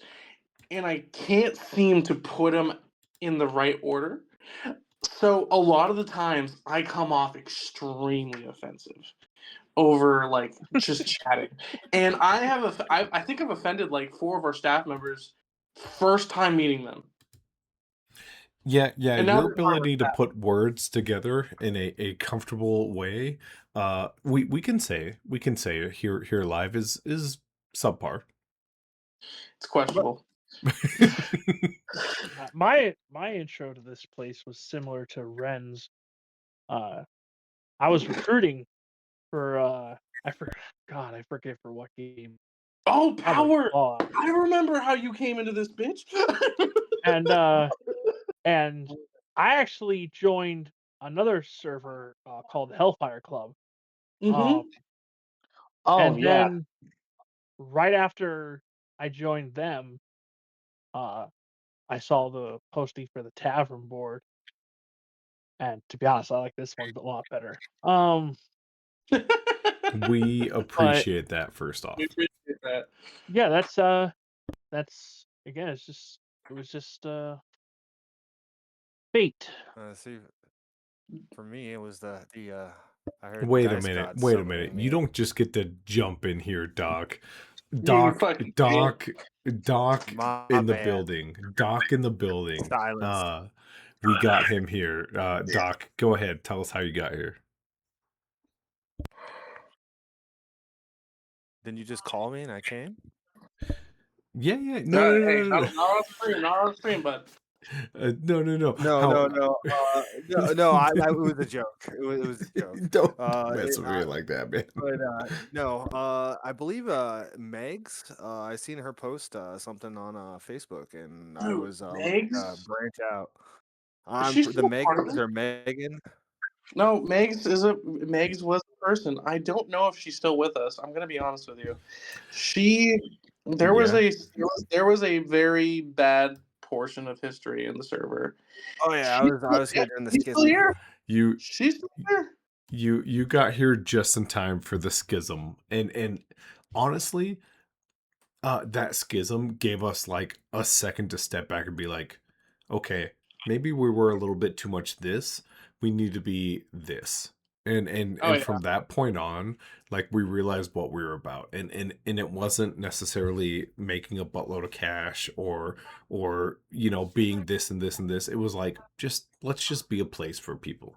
and I can't seem to put them in the right order. So a lot of the times I come off extremely offensive over just chatting, and I think I've offended like 4 of our staff members first time meeting them, Yeah, and now your they're part of our ability to staff. put words together in a comfortable way, we can say here live is subpar. It's questionable. my intro to this place was similar to Ren's. I was recruiting for I forget for what game. Oh, Probably power! Claw. I remember how you came into this bitch. And I actually joined another server called Hellfire Club. Mm-hmm. Oh And yeah. then right after I joined them, uh, I saw the posting for the tavern board, and to be honest, I like this one a lot better. We But appreciate that first We off. appreciate that. yeah, that's again, it was just fate. See, for me, it was the I heard Wait a Dice minute. God Wait a summoning minute. You me. don't just get to jump in here, Doc. You Doc, fucking Doc, Doc My in the bad. building. Doc in the building. Silence. we got him here. Doc, go ahead. Tell us how you got here. Didn't you just call me and I came? Yeah. No. Hey, not on stream, not on stream, but No. No. It was a joke. It was a joke. Don't mess with me like that, man. But no, I believe Megs. I seen her post something on Facebook, and I dude, was Megs. branch out. Is she The still part of Megs it? or Megan. No, Megs was a person. I don't know if she's still with us. I'm gonna be honest with you. There was a very bad portion of history in the server. Oh yeah, I was here during the She's still schism. here. You She's still here. you got here just in time for the schism, and honestly, that schism gave us like a second to step back and be like, okay, maybe we were a little bit too much this. We need to be this. And Oh yeah. from that point on, like we realized what we were about. And it wasn't necessarily making a buttload of cash or being this and this and this. It was like let's just be a place for people.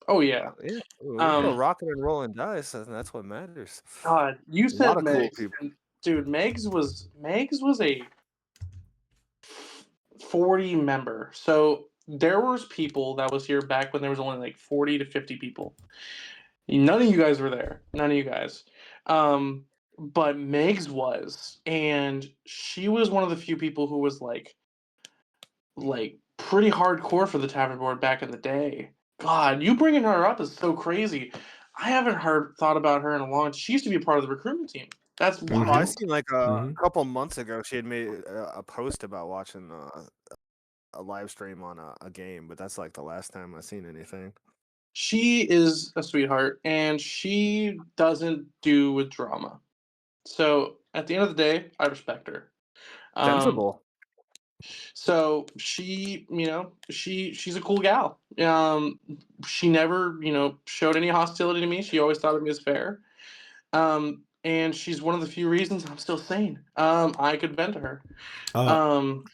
Oh yeah. Yeah, we're still rocking and rolling dice, and that's what matters. God, you A said lot of cool Megs. people. Dude, Megs was a 40 member. So there was people that was here back when there was only like 40 to 50 people. None of you guys were there. None of you guys. But Megs was, and she was one of the few people who was like pretty hardcore for the tavern board back in the day. God, you bringing her up is so crazy. I haven't thought about her in a long. She used to be a part of the recruitment team. That's Oh, I wild. seen like a couple months ago she had made a post about watching a live stream on a game, but that's like the last time I've seen anything. She is a sweetheart, and she doesn't do with drama. So at the end of the day, I respect her. Sensible. So she, she's a cool gal. She never, showed any hostility to me. She always thought of me as fair. And she's one of the few reasons I'm still sane. I could vent to her.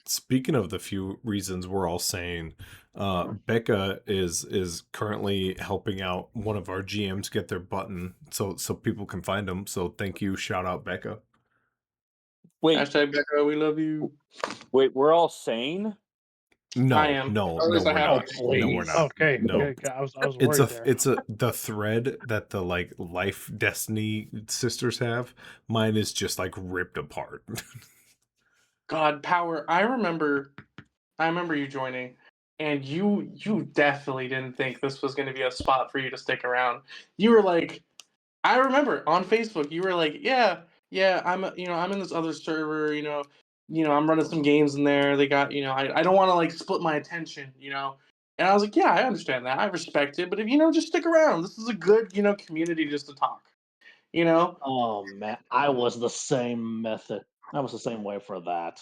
Speaking of the few reasons we're all saying, Becca is currently helping out one of our GMs get their button so people can find them. So thank you, shout out Becca. Wait, Hashtag Becca, we love you. wait, we're all sane? No, I am. no, Or at no, least I we're have not. been. No, we're Please. not. Okay. No. Okay, I was It's worried there. the thread that the like life destiny sisters have. Mine is just like ripped apart. God, Power. I remember you joining, and you definitely didn't think this was going to be a spot for you to stick around. You were like, I remember on Facebook, you were like, yeah, I'm I'm in this other server, I'm running some games in there. They got, I don't want to like split my attention, And I was like, yeah, I understand that. I respect it, but if just stick around. This is a good, community just to talk. Oh man, I was the same method. I was the same way for that.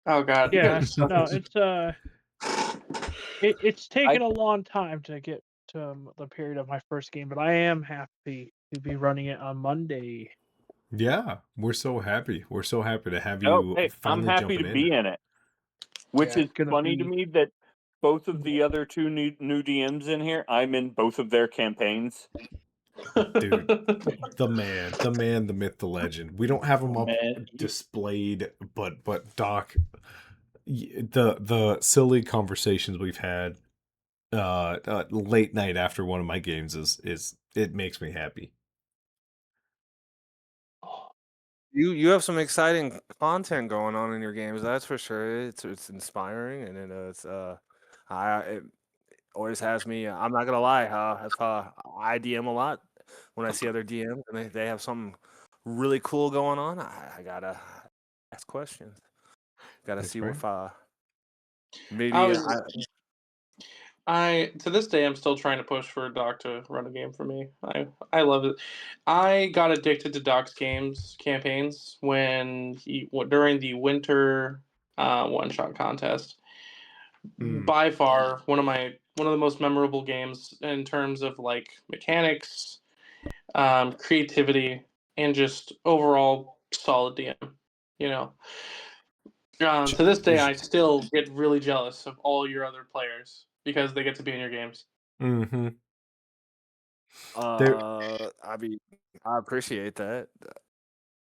Oh God, you Yeah, guys are no, so it's taken a long time to get to the period of my first game, but I am happy to be running it on Monday. Yeah, we're so happy. We're so happy to have Oh, you hey, I'm finally happy to jumping in. be in it. Which Yeah, is it's gonna funny to be me that both of the other two new DMs in here, I'm in both of their campaigns. Dude, the man, the myth, the legend. We don't have him up Man, displayed, but Doc, the silly conversations we've had late night after one of my games is it makes me happy. You have some exciting content going on in your games, that's for sure. It's inspiring, and it always has me. I'm not gonna lie, if I DM a lot when I see other DMs and they have something really cool going on, I gotta ask questions. Gotta That's see right. what I maybe was to this day I'm still trying to push for Doc to run a game for me. I love it. I got addicted to Doc's campaigns when during the winter one shot contest. By far one of the most memorable games in terms of like mechanics, creativity, and just overall solid DM. You know, To this day, I still get really jealous of all your other players because they get to be in your games. Mm-hmm. I mean, I appreciate that.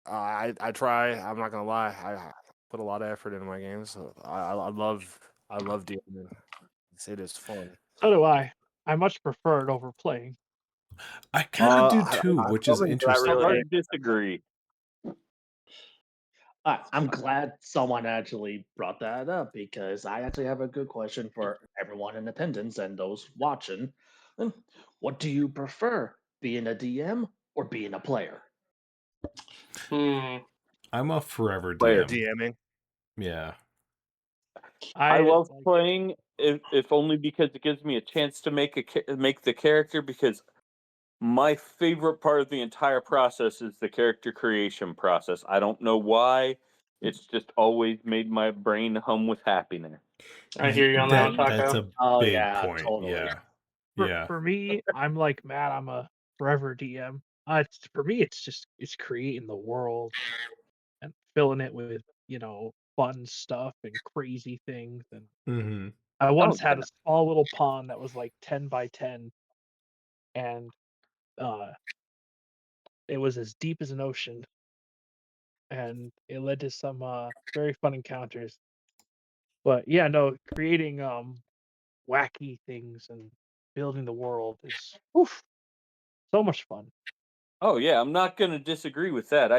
I try. I'm not gonna lie. I put a lot of effort into my games. So I love DMing. It is fun. So do I. I much prefer it over playing. I kind of do I too, which is don't think that I interesting. really. Hard to disagree. I'm glad someone actually brought that up because I actually have a good question for everyone in attendance and those watching. What do you prefer, being a DM or being a player? Hmm. I'm a forever Player DM. DMing. Yeah. I love like, playing, if only because it gives me a chance to make the character. Because my favorite part of the entire process is the character creation process. I don't know why. It's just always made my brain hum with happiness. I hear you on that one, That's Taco. a Oh big yeah, point. totally. Yeah. for Yeah. for me, I'm like Matt. I'm a forever DM. For me, it's creating the world and filling it with fun stuff and crazy things. And Mm-hmm. I Oh, once had yeah. a small little pond that was like 10 by 10, and uh, it was as deep as an ocean, and it led to some very fun encounters. But yeah, no, creating wacky things and building the world is oof, so much fun. Oh yeah, I'm not gonna disagree with that.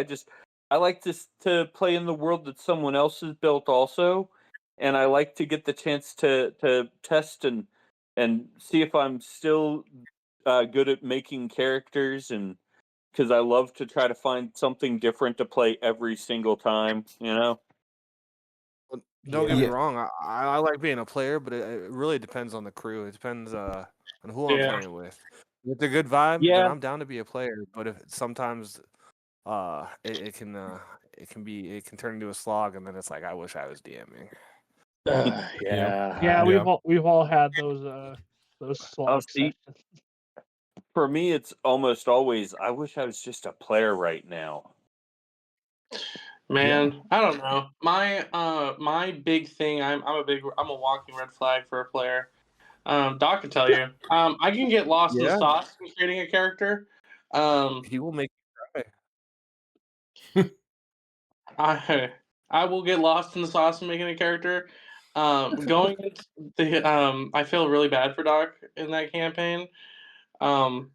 I like to play in the world that someone else has built also, and I like to get the chance to test and see if I'm still good at making characters, and because I love to try to find something different to play every single time. You know. Don't get me Yeah. wrong. I like being a player, but it really depends on the crew. It depends on who I'm Yeah. playing with. If it's a good vibe, then Yeah. I'm down to be a player. But if sometimes it can turn into a slog, and then it's like I wish I was DMing. Yep. Yeah. Yeah, Yeah. we've all had those Oh, slog see, sessions. for me, it's almost always. I wish I was just a player right now. Man, I don't know. My big thing. I'm a walking red flag for a player. Doc can tell you. I can get lost in the Yeah, sauce in creating a character. Um, he will make you cry. I I will get lost in the sauce in making a character. Going into I feel really bad for Doc in that campaign. Um,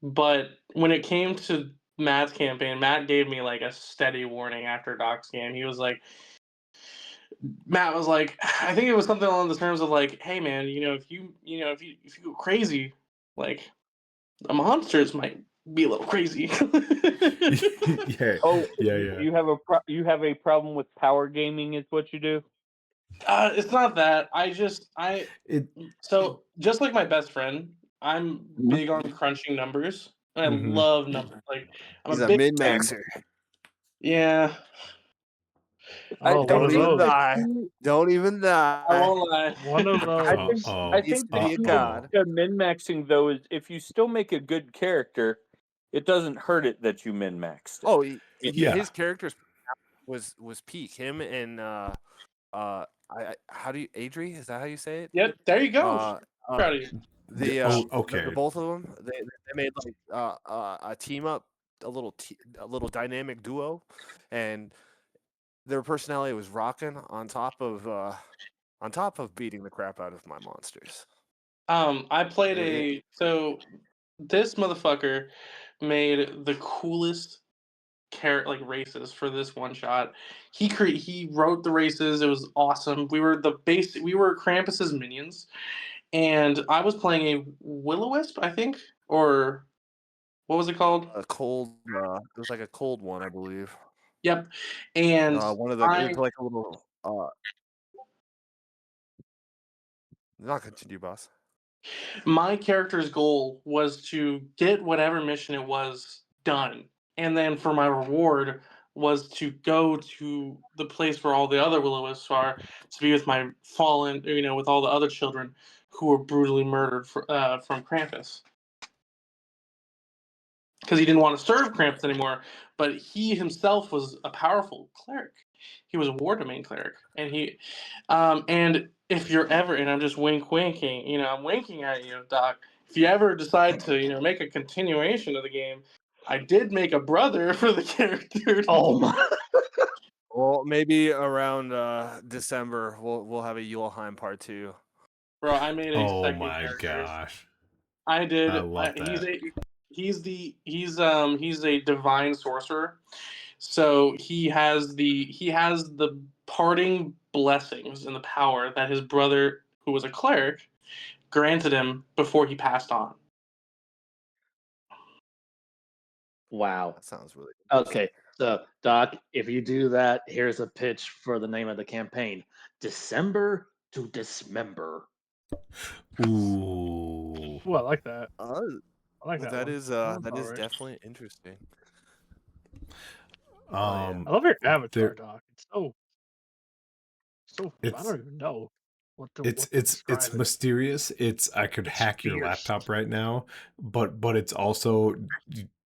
but when it came to Matt's campaign, Matt gave me like a steady warning after Doc's game. He was like, Matt was like, I think it was something along the terms of like, hey man, if you go crazy, like the monsters might be a little crazy. Yeah. Oh, Yeah. you have a problem with power gaming, is what you do? It's not that. It. So just like my best friend, I'm Mhm. big on crunching numbers. And I Mm-hmm. love numbers. Like I'm He's a a big min fan. maxer. Yeah, Oh, one Don't of even those. die. Don't even I die. won't lie. One of I those. think I Needs think to the be a key god. to min maxing though is if you still make a good character, it doesn't hurt it that you min maxed it. Oh, Yeah. his character's was peak. Him and how do you Adri? Is that how you say it? Yep, there you go. Uh, uh Proud of you. the Okay. both of them they made like a team up, a little dynamic duo, and their personality was rocking on top of beating the crap out of my monsters. I played It, this motherfucker made the coolest races for this one shot. He wrote the races. It was awesome. We were Krampus's minions, and I was playing a Will-O-Wisp, I think, or what was it called? it was like a cold one, I believe. Yep. And One of the it was I like a little not continue, boss. my character's goal was to get whatever mission it was done. And then for my reward was to go to the place where all the other Will-O-Wisps are to be with my fallen, with all the other children who were brutally murdered from Krampus. Because he didn't want to serve Krampus anymore, but he himself was a powerful cleric. He was a war domain cleric, and if you're ever, and I'm just winking, I'm winking at you, Doc. If you ever decide to, make a continuation of the game, I did make a brother for the character. Oh my! Well, maybe around December we'll have a Yulheim part 2. Bro, I made a Oh second my character. gosh. I did. I love He's that. he's a divine sorcerer. So he has the parting blessings and the power that his brother, who was a cleric, granted him before he passed on. Wow. That sounds really Okay, so Doc, if you do that, here's a pitch for the name of the campaign: December to Dismember. Ooh. Ooh, I like that. Uh, I like that that one. is That that one's is alright. definitely interesting. yeah. I love your avatar, there Doc. It's so I it's don't even know what to it's describe it. mysterious. I could It's hack your fierce. laptop right now, but it's also,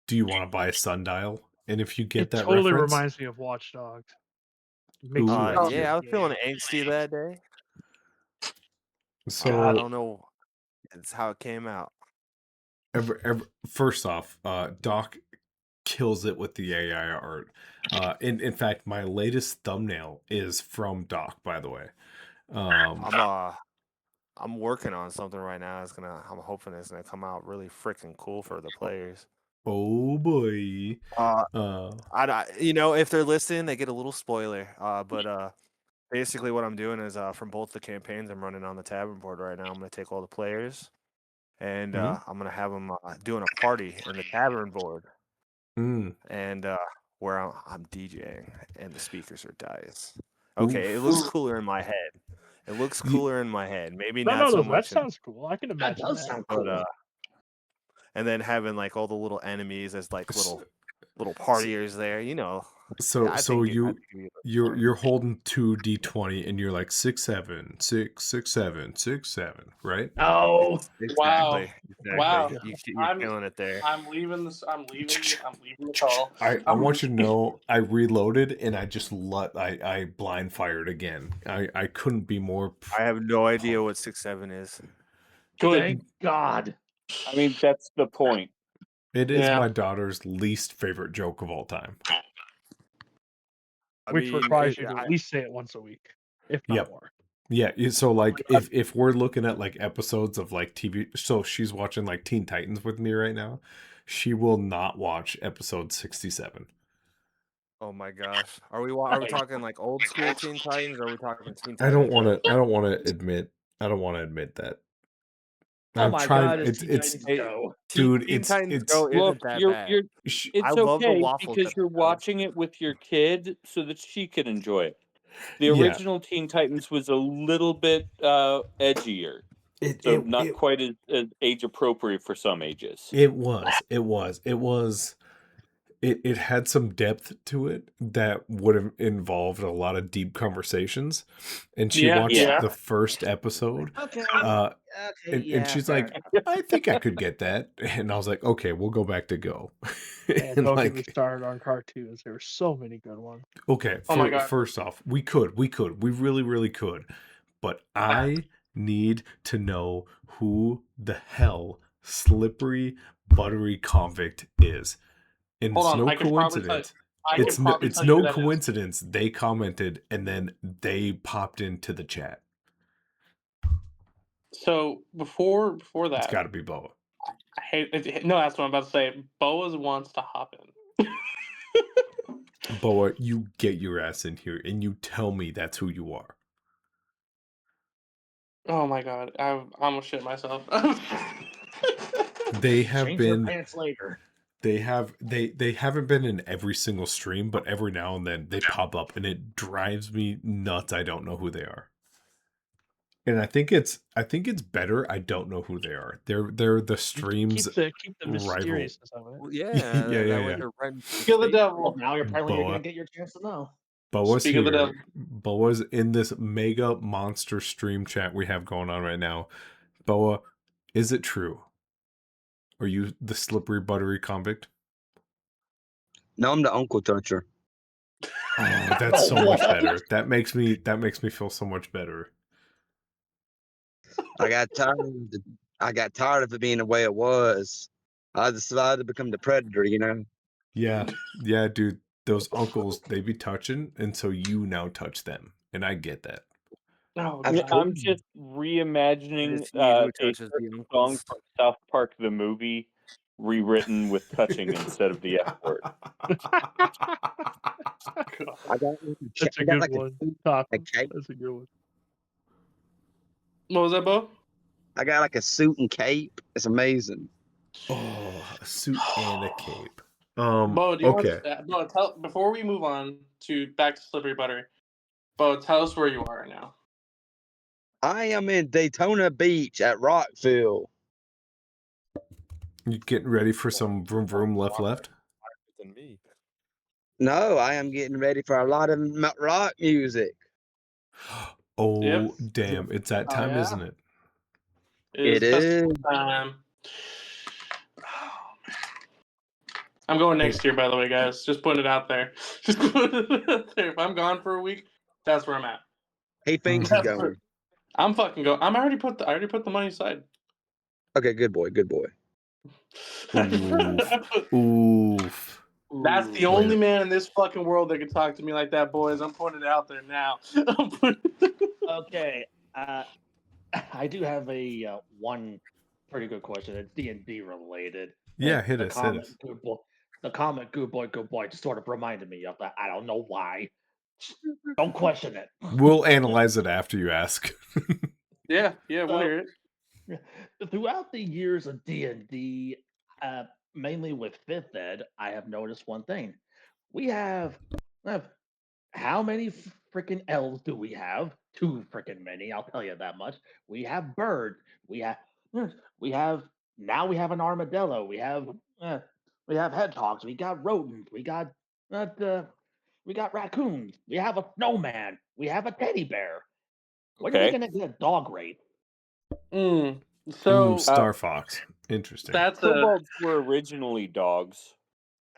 do you want to buy a sundial? And if you get It that totally reference, reminds me of Watch Dogs. It makes me ooh, want Yeah, I was feeling yeah. angsty that day. I so don't know. It's how it came out. first off, Doc kills it with the AI art. In fact, my latest thumbnail is from Doc, by the way. I'm working on something right now. I'm hoping it's gonna come out really freaking cool for the players. Oh boy. If they're listening, they get a little spoiler. But basically what I'm doing is from both the campaigns I'm running on the tavern board right now, I'm gonna take all the players and I'm gonna have them doing a party in the tavern board, and where I'm DJing and the speakers are dice. Okay, it looks cooler in my head. It looks cooler in my head. Maybe not so that much in, sounds cool. I can That imagine does that. sound but cool. and then having like all the little enemies as like little partiers there, So I so think it'd be fun. you're holding 2d20 and you're like 6 7 6 6 7 6 7, right? Oh, Wow. Exactly. Wow. You're killing it there. I'm leaving this. I'm leaving the call. I want you to know I reloaded and I just I blind fired again. I couldn't be more I have no idea what 6-7 is. Good. thank God. I mean, that's the point. It is Yeah. my daughter's least favorite joke of all time. Which requires you to at least say it once a week, if not Yep. more. Yeah, so like if we're looking at like episodes of like TV, so she's watching like Teen Titans with me right now, she will not watch episode 67. Oh my gosh, are we talking like old school Teen Titans, or are we talking Teen I don't Titans want Go? to I don't want to admit that. Oh I'm my trying. God, it's Teen Titans Hey, Go. Dude, Teen Titans Go Look, isn't that you're bad. sh- it's I love the okay waffles because you're episode. watching it with your kid so that she can enjoy it. The Yeah. original Teen Titans was a little bit edgier, it so it not it, quite as age appropriate for some ages. it had some depth to it that would have involved a lot of deep conversations, and she Yeah. watched Yeah. the first episode, Okay. and she's fair like, I think I could get that, and I was like, okay, we'll go back to Go. And And don't get me like, started on cartoons. There were so many good ones. okay, Oh my God. first off, we really could, but I need to know who the hell Slippery Buttery Convict is. And Hold it's on. no I could probably tell. coincidence. I can probably It's tell you who no that is. coincidence they commented and then they popped into the chat. So before It's that, got to be Boa. I hate. No, that's what I'm about to say. Boaz wants to hop in. Boa, you get your ass in here and you tell me that's who you are. Oh my God. I'm gonna shit myself. They have Change your been pants later. they haven't been in every single stream, but every now and then they pop up and it drives me nuts. I don't know who they are. And I think it's better I don't know who they are. They're the streams Keep the rival. mysteriousness of it. Well, yeah, Yeah. way they're right. Speak of the Well, devil. now apparently you're Boa. gonna get your chance to know. Boa's Speak of the here. devil. Boa's in this mega monster stream chat we have going on right now. Boa, is it true? Are you the slippery buttery convict? No, I'm the Uncle Toucher. Oh, that's so much better. That makes me feel so much better. I got tired of it being the way it was. I decided to become the predator, you know. Yeah. Yeah, dude. Those uncles, they be touching, and so you now touch them. And I get that. Oh, I've Yeah, God. I'm told just reimagining It's you who a touches the certain song uncles. from South Park the movie, rewritten with touching instead of the F word. I got like a, That's a I got good like one. a Taco. cape. That's a good one. What was that, Bo? I got like a suit and cape. It's amazing. Oh, a suit and a cape. Bo, do you want Okay. Bo, tell before we move on to back to Slippery Butter, Bo, tell us where you are right now. I am in Daytona Beach at Rockville. You getting ready for some vroom vroom left? Than me. No, I am getting ready for a lot of rock music. Oh, Yep. damn. It's that Oh, time, yeah? isn't it? It It is is. festival time. I'm going Hey, next year, by the way, guys. Just putting it out there. Just putting it out there. If I'm gone for a week, that's where I'm at. He thinks he's going. I'm fucking going. I already put the money aside. Okay, good boy, good boy. oof. Oof. That's the Wait. only man in this fucking world that can talk to me like that, boys. I'm putting it out there now. Okay. I do have a one pretty good question. It's D&D related. Yeah, And hit the us, hit comment us. good boy just sort of reminded me of that. I don't know why. Don't question it. We'll analyze it after you ask. yeah, we'll So, hear it. throughout the years of D&D, mainly with 5th Ed, I have noticed one thing. We have how many freaking elves do we have? Too freaking many, I'll tell you that much. We have bird. We have we have now we have an armadillo. We have hedgehogs. We got rodents. We got raccoons. We have a snowman. We have a teddy bear. When are we Okay. gonna get a dog race? Ooh, So Star Fox. Interesting. that's a Kobolds were originally dogs.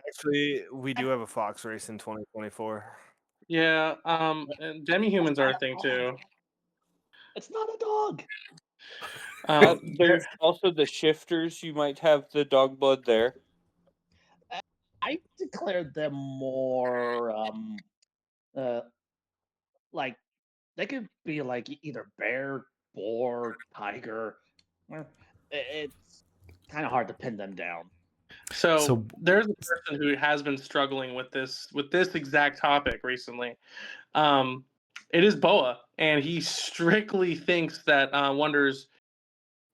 Actually, we do have a fox race in 2024. yeah. And demi-humans are a thing too. It's not a dog. There's also the shifters. You might have the dog blood there. I declared them more uh like they could be like either bear, boar, tiger. It's kind of hard to pin them down. So So there's a person who has been struggling with this exact topic recently. It is Boa, and he strictly thinks that wonders,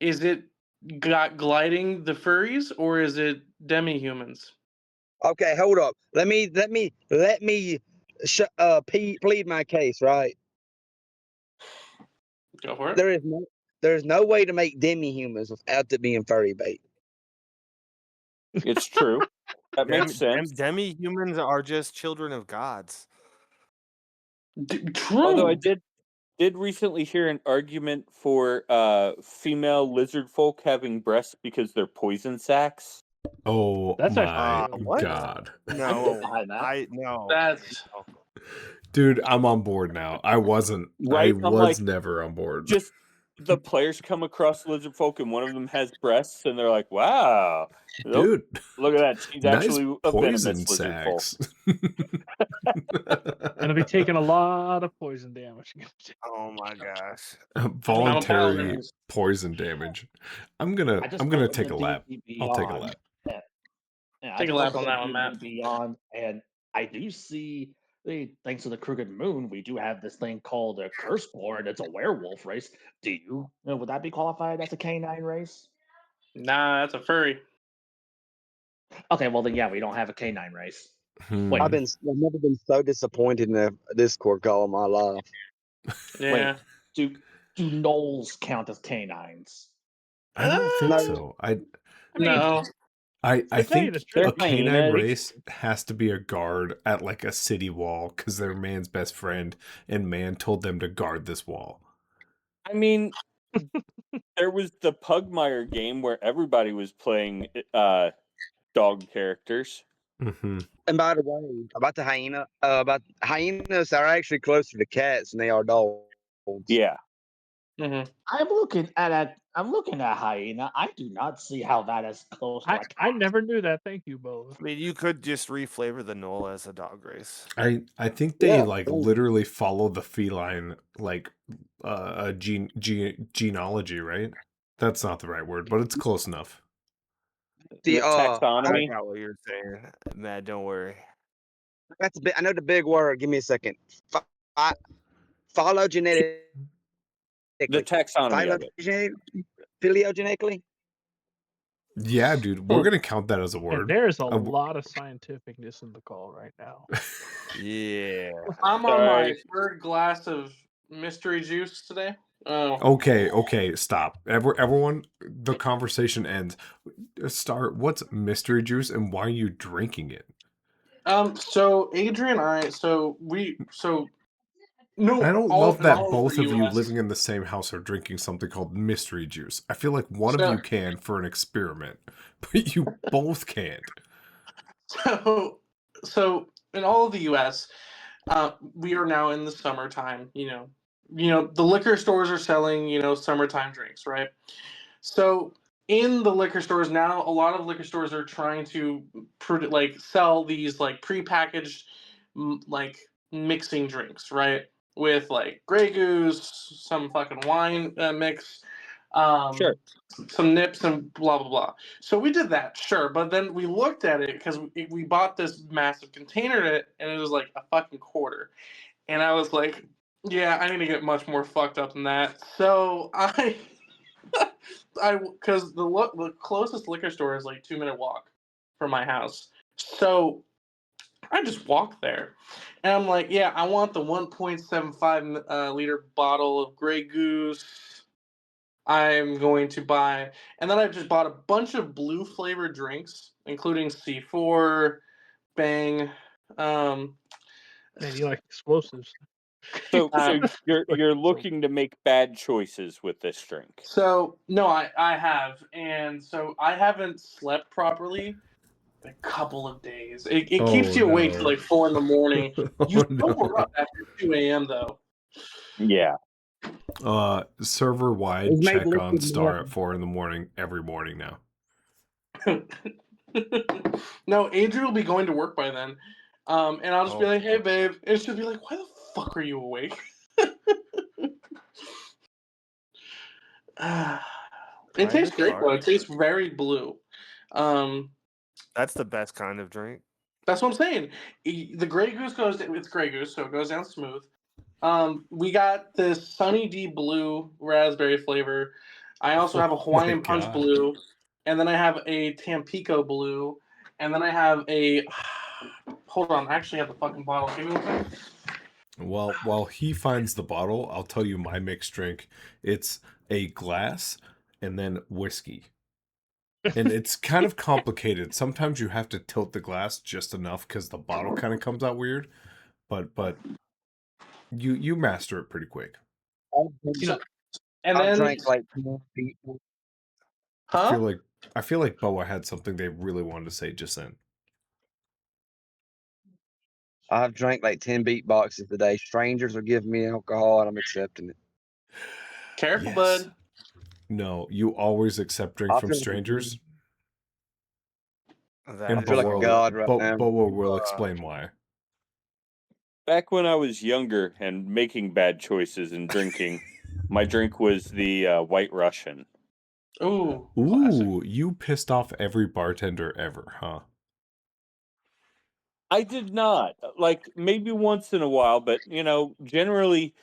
is it gliding the furries or is it demi-humans? Okay, hold up. Let me plead my case, right? Go for it. There is no way to make demi-humans without it being furry bait. It's true. That makes sense. Demi-humans are just children of gods. True. Although I did recently hear an argument for female lizard folk having breasts because they're poison sacs. oh That's my actually What? god. I can No, get behind that. no. That's Dude, I'm on board now. I Right? I'm was like, never on board. just the players come across lizard folk and one of them has breasts and they're like, wow, nope, Dude, look at that. She's nice actually a poison venomous lizard folk. sacks. gonna be taking a lot of poison damage. Oh my gosh. Voluntary I'm poison damage. I'm gonna I just looked take into a lap. D&D I'll take a Beyond. lap. and- Yeah, I Take a just lap looked on into that one, D&D Matt. Beyond, and I do see, thanks to the Crooked Moon, we do have this thing called a Curseborn. It's a werewolf race. Would that be qualified as a canine race? Nah, that's a furry. Okay, well then, yeah, we don't have a canine race. Hmm. I've never been so disappointed in a Discord call in my life. Yeah. Do gnolls count as canines? I don't think No. so. I mean, No. I to tell you think the They're truth, a canine hyenas. race has to be a guard at like a city wall because they're man's best friend, and man told them to guard this wall. I mean, there was the Pugmire game where everybody was playing dog characters. Mm-hmm. And by the way, about hyenas are actually closer to cats than they are dogs. Yeah. Mm-hmm. I'm looking at hyena. I do not see how that is close to a cat. I never knew that. Thank you, Bo. I mean, you could just reflavor the Knoll as a dog race. I think they Yeah. like literally follow the feline genealogy, right? That's not the right word, but it's close enough. See, The I taxonomy. got what you're saying, Matt. Don't worry. I know the big word. Give me a second. Phy- Phylogenetically. The taxonomy of it. Phylogenetically. Yeah, dude, we're gonna count that as a And word. there's a lot of scientificness in the call right now. Yeah. I'm on my Sorry. third glass of mystery juice today. Oh, Okay, stop. Everyone, the conversation ends. Start. What's mystery juice and why are you drinking it? So Adrian, no, I don't all love in that all over both the of you U.S. living in the same house are drinking something called mystery juice. I feel like one of So, you can for an experiment, but you both can't. so in all of the U.S., we are now in the summertime. The liquor stores are selling summertime drinks, right? So in the liquor stores now, a lot of liquor stores are trying to sell these like prepackaged like mixing drinks, right? With like Grey Goose, some fucking wine mix, Sure. some nips, and blah blah blah. So we did that, sure, but then we looked at it because we bought this massive container and it was like a fucking quarter, and I was like, yeah, I need to get much more fucked up than that. So because the closest liquor store is like 2-minute walk from my house. So I just walked there, and I'm like, yeah, I want the 1.75 liter bottle of Grey Goose. I'm going to buy, and then I just bought a bunch of blue flavored drinks, including C4, Bang. Um, Man, you like explosives. So uh, you're looking to make bad choices with this drink. so no, I have, and so I haven't slept properly a couple of days. It keeps Oh you awake till no. like 4 in the morning. You Oh still were up no. after 2 a.m. though. Yeah. Server wide It's made check on liquid milk. Star at 4 in the morning every morning now. No, Adrian will be going to work by then. And I'll just be Oh, like, hey babe. And she'll be like, why the fuck are you awake? It tastes private great though. It party. tastes very blue. Um, That's the best kind of drink. that's what I'm saying. The Grey Goose it's Grey Goose, so it goes down smooth. We got this Sunny D Blue raspberry flavor. I also have a Oh my Hawaiian Punch god. Blue, and then I have a Tampico Blue, and then I have a. Hold on, I actually have the fucking bottle. Give me one second. Well, while he finds the bottle, I'll tell you my mixed drink. It's a glass and then whiskey. And it's kind of complicated. Sometimes you have to tilt the glass just enough because the bottle kind of comes out weird. But you master it pretty quick. So, and I've then, drank like 10 feet. I huh? feel like Boa had something they really wanted to say just then. I've drank like 10 beatboxes today. Strangers are giving me alcohol and I'm accepting it. Careful, Yes. bud. No, you always accept drink I from feel like strangers, That and I feel is like a true. god right now. Boa will explain why. Back when I was younger and making bad choices and drinking, my drink was the White Russian. Ooh, classic. Ooh, you pissed off every bartender ever, huh? I did not. Like maybe once in a while, but generally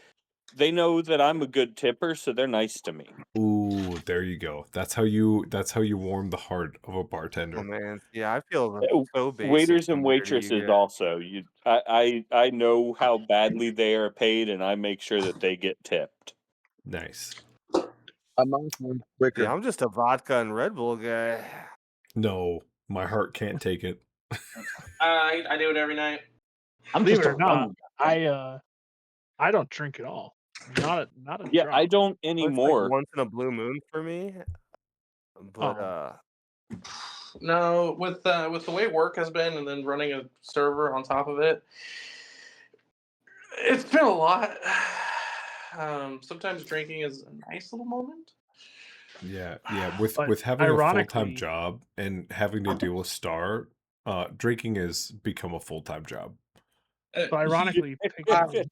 they know that I'm a good tipper, so they're nice to me. Ooh, there you go. That's how you warm the heart of a Oh bartender. man, yeah, I feel so basic Waiters and compared to you waitresses guys. also. I know how badly they are paid, and I make sure that they get tipped. Nice. I'm also Yeah, quicker. I'm just a vodka and Red Bull guy. No, my heart can't take it. I do it every night. I'm Believe just it a or not, rum guy. I don't drink at all. Not a Yeah, I drop. don't Well, it's like anymore. once in a blue moon for me. But Oh, No, with the way work has been, and then running a server on top of it, it's been a lot. Sometimes drinking is a nice little moment. Yeah, yeah. With But having a full-time ironically, job and having to deal with Star, drinking has become a full-time job. Uh, but ironically, picking.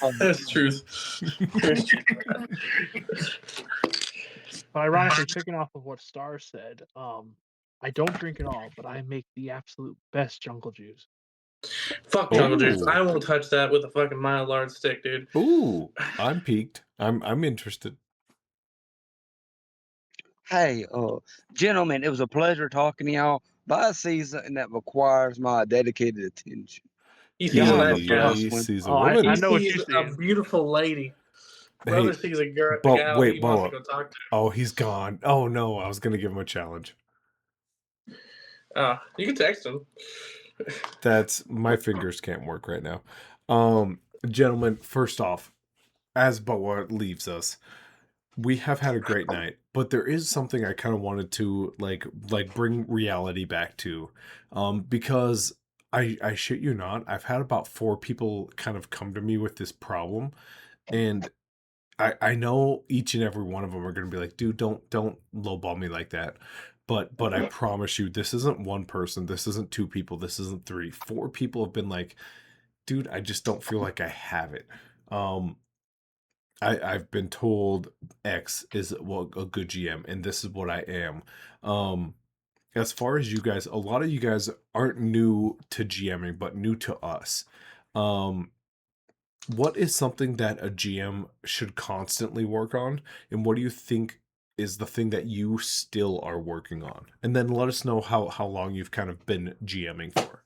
Oh, that's truth. but ironically, picking off of what Star said, I don't drink at all, but I make the absolute best jungle juice. Fuck jungle juice. Ooh. I won't touch that with a fucking mile large stick, dude. Ooh, I'm peaked. I'm interested. Hey, gentlemen, it was a pleasure talking to y'all. But I see something that requires my dedicated attention. He sees Y'all a have nice a gal. He blessed one. sees a Oh, woman. I He know what you're sees a saying. beautiful lady. Brother Hey, sees a but gal wait, he wants to Boa. go talk to. Oh, he's gone. Oh no, I was gonna give him a challenge. You can text him. That's my fingers can't work right now. Gentlemen, first off, as Boa leaves us, we have had a great night, but there is something I kind of wanted to like bring reality back to, because I shit you not, I've had about 4 people kind of come to me with this problem, and I know each and every one of them are going to be like, dude, don't lowball me like that. But I promise you, this isn't one person, this isn't 2 people, this isn't 3. 4 people have been like, dude, I just don't feel like I have it. Um, I've been told X is well a good GM, and this is what I am. Um, as far as you guys, a lot of you guys aren't new to GMing, but new to us. Um, what is something that a GM should constantly work on, and what do you think is the thing that you still are working on? And then let us know how long you've kind of been GMing for.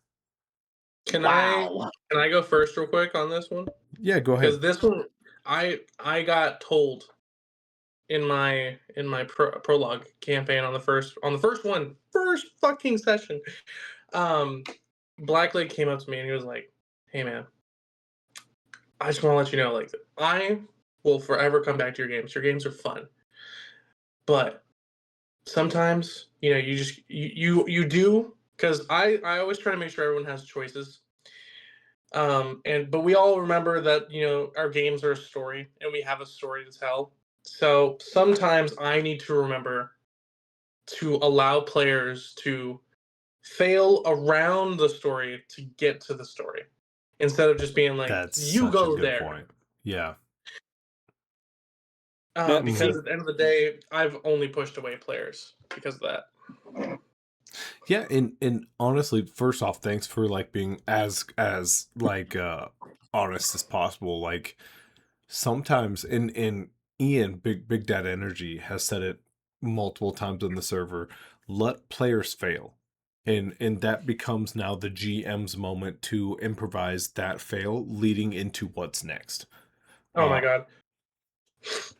Can Wow. I go first real quick on this one? Yeah, go Because ahead. this one I got told in my prologue campaign on the first first fucking session. Blackleg came up to me and he was like, "Hey man, I just want to let you know, like, I will forever come back to your games. Your games are fun, but sometimes, you know, you do because I always try to make sure everyone has choices. But we all remember that our games are a story and we have a story to tell. So sometimes I need to remember to allow players to fail around the story to get to the story instead of just being like, That's you such a go good there. point. Yeah. Now, Because see, at the end of the day, I've only pushed away players because of that. Yeah, and honestly, first off, thanks for like being as like honest as possible. Like sometimes in Ian, Big Data Energy has said it multiple times on the server, let players fail. And that becomes now the GM's moment to improvise that fail leading into what's next. Oh my god.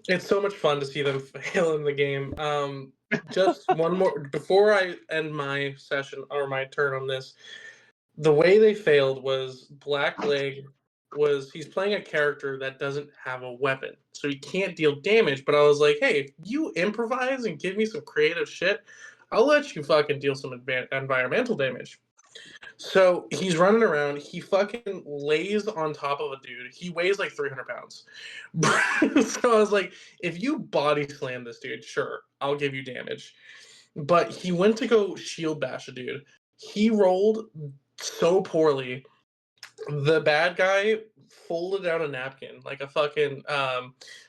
It's so much fun to see them fail in the game. Just one more before I end my session or my turn on this. The way they failed was Blackleg he's playing a character that doesn't have a weapon, so he can't deal damage. But I was like, hey, if you improvise and give me some creative shit, I'll let you fucking deal some environmental damage. So he's running around. He fucking lays on top of a dude. He weighs like 300 pounds. So I was like, if you body slam this dude, sure, I'll give you damage. But he went to go shield bash a dude. He rolled so poorly. The bad guy folded down a napkin like a fucking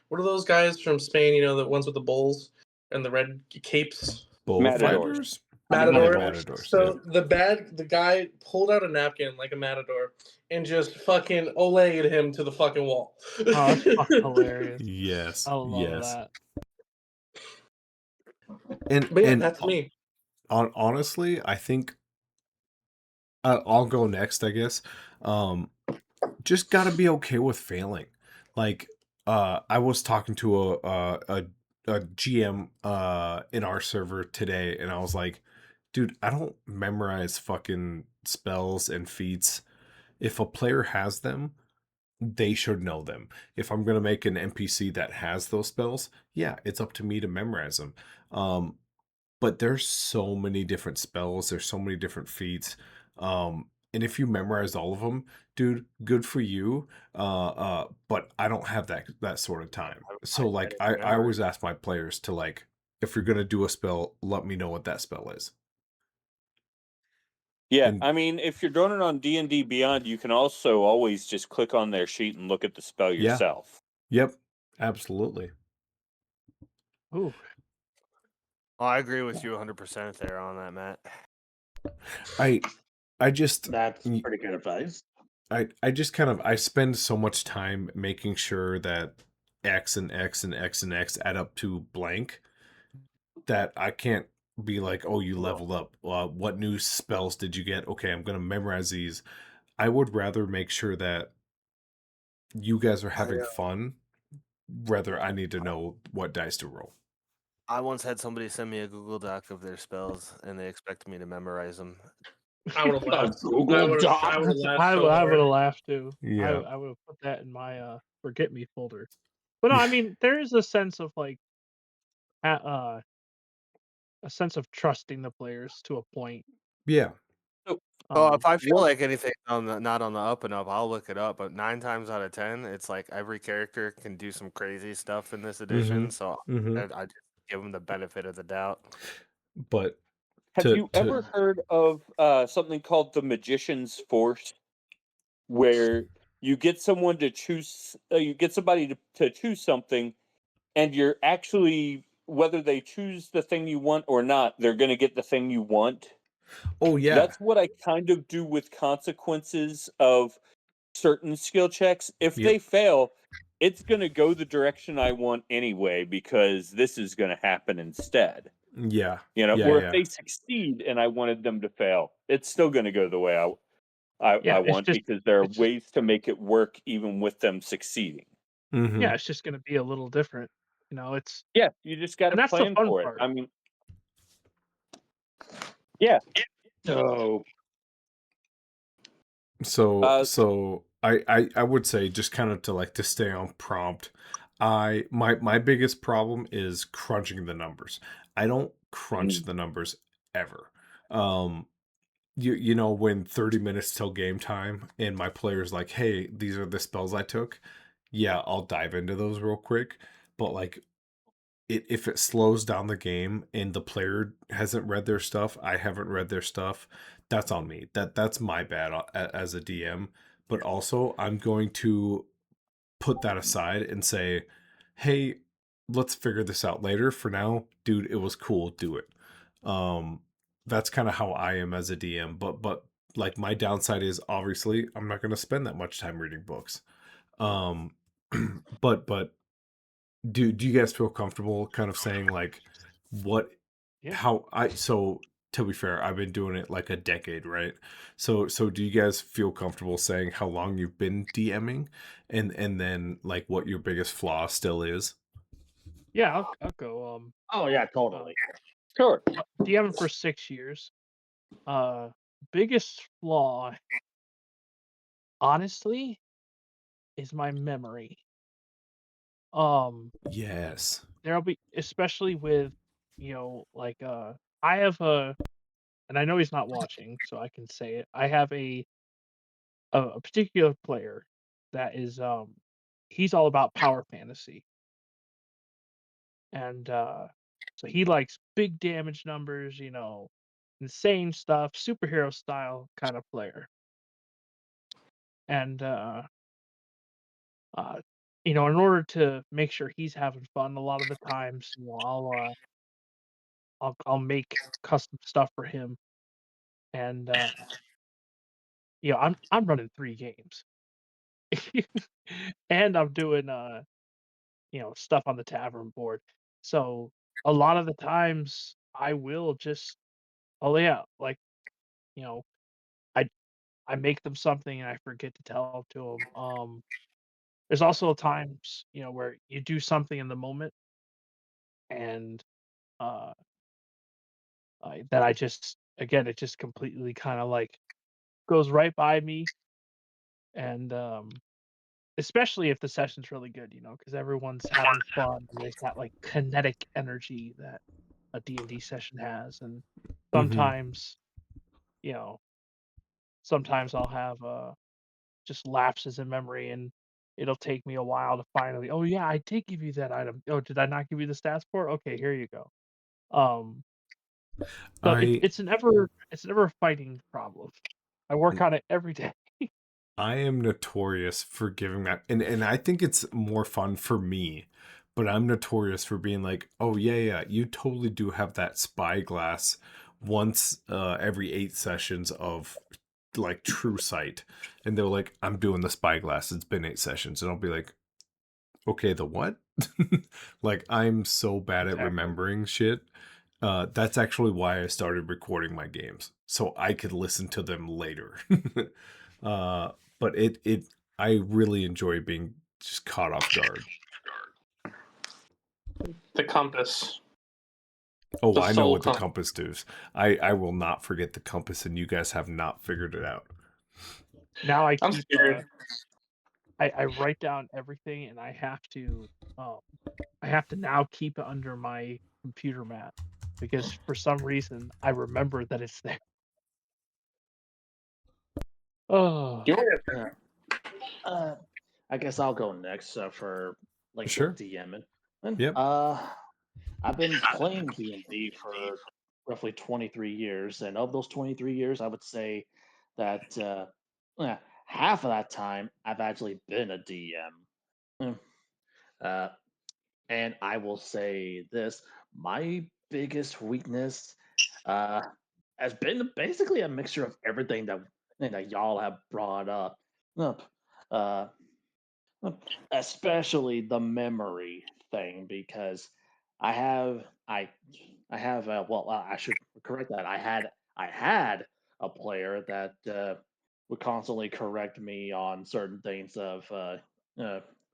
what are those guys from Spain? You know, the ones with the bowls and the red capes. Bullfighters? Matador. Matadors, yeah. So the guy pulled out a napkin like a matador and just fucking olayed him to the fucking wall. Oh, that's fucking hilarious. Yes. I love Yes. that. But yeah, And that's me. honestly, I think I'll go next, I guess. Just got to be okay with failing. Like I was talking to a GM in our server today, and I was like, dude, I don't memorize fucking spells and feats. If a player has them, they should know them. If I'm gonna make an NPC that has those spells, yeah, it's up to me to memorize them. but there's so many different spells, there's so many different feats, and if you memorize all of them, dude, good for you, but I don't have that sort of time. I So, like, did I remember. always ask my players to, like, if you're gonna do a spell, let me know what that spell is. Yeah, And I mean, if you're doing it on D&D Beyond, you can also always just click on their sheet and look at the spell yeah, yourself. yep, absolutely. Ooh, Oh, I agree with you 100% there on that, Matt. I I just That's y- pretty good advice. I just kind of I spend so much time making sure that X and X and X and X add up to blank that I can't be like, oh, you Ugh. leveled up. What new spells did you get? Okay, I'm gonna memorize these. I would rather make sure that you guys are I, having fun. Rather, I need to know what dice to roll. I once had somebody send me a Google Doc of their spells, and they expected me to memorize them. I would have A laughed. Google I Doc. would have laughed I so would hard. have laughed too. Yeah, I would have put that in my forget me folder. But no, I mean there is a sense of like uh a sense of trusting the players to a point. yeah, So, So if I feel one like anything's not on the up and up, I'll look it up. But 9 times out of 10, it's like every character can do some crazy stuff in this mm-hmm, edition. So mm-hmm. I just give them the benefit of the doubt. But Have you to ever heard of something called the Magician's Force, where you get someone to choose, you get somebody to choose something, and you're actually, whether they choose the thing you want or not, they're going to get the thing you want? oh yeah, That's what I kind of do with consequences of certain skill checks. If yep, they fail, it's going to go the direction I want anyway, because this is going to happen instead. yeah, Or if yeah. they succeed and I wanted them to fail, it's still going to go the way I Yeah, want, because there are it's just ways to make it work even with them succeeding. Mm-hmm. yeah, it's just gonna be a little different. It's Yeah, you just got to and that's the plan fun for it. part. I mean, yeah. So So So I would say just kind of to like to stay on prompt. My biggest problem is crunching the numbers. I don't crunch mm, the numbers ever. Um you know when 30 minutes till game time and my player's like, "Hey, these are the spells I took." Yeah, I'll dive into those real quick, but like if it slows down the game and the player hasn't read their stuff, I haven't read their stuff, that's on me. That's my bad as a DM. But also, I'm going to put that aside and say, "Hey, let's figure this out later. For now, dude, it was cool. Do it." Um, that's kind of how I am as a DM. But like my downside is obviously I'm not going to spend that much time reading books. Um, but do you guys feel comfortable kind of saying like what Yeah, how I so to be fair, I've been doing it like a decade, right? So do you guys feel comfortable saying how long you've been DMing and then like what your biggest flaw still is? yeah, I'll go. oh yeah, Uh, totally. sure. DMing for 6 years. Uh, Biggest flaw, honestly, is my memory. Um, Yes. there'll be especially with, like I have a and I know he's not watching, so I can say it. I have a particular player that is he's all about power fantasy. And so he likes big damage numbers, insane stuff, superhero style kind of player. And uh in order to make sure he's having fun a lot of the times, I'll make custom stuff for him. And I'm running 3 games. And I'm doing stuff on the tavern board. So a lot of the times I will just oh yeah, like, you know, I I make them something and I forget to tell it to them. There's also times, where you do something in the moment and uh that I just again it just completely kind of like goes right by me. And especially if the session's really good, because everyone's having fun and there's that like kinetic energy that a D&D session has, and Mhm. sometimes, sometimes I'll have just lapses in memory, and it'll take me a while to finally, oh yeah, I did give you that item. Oh, did I not give you the stats for it? Okay, here you go. Um, so I it's never a fighting problem. I work on it every day. I am notorious for giving that, and I think it's more fun for me, but I'm notorious for being like, oh yeah, you totally do have that spyglass once every 8 sessions of like true sight, and they're like, I'm doing the spyglass. It's been 8 sessions, and I'll be like, okay, the what? Like, I'm so bad at Exactly. remembering shit. That's actually why I started recording my games, so I could listen to them later. uh, but I really enjoy being just caught off guard. The compass. Oh, The I know soul what the compass. compass does. I will not forget the compass, and you guys have not figured it out. Now I I'm keep scared. I write down everything, and I have to now keep it under my computer mat because for some reason I remember that it's there. Oh, Julia. Yeah. I guess I'll go next for like the Sure. DMing. And Yep. I've been playing D&D for roughly 23 years, and of those 23 years, I would say that half of that time I've actually been a DM. Mm. Uh, and I will say this: my biggest weakness uh, has been basically a mixture of everything that y'all have brought up. Uh, especially the memory thing because I have I I have I should correct that I had a player that would constantly correct me on certain things uh,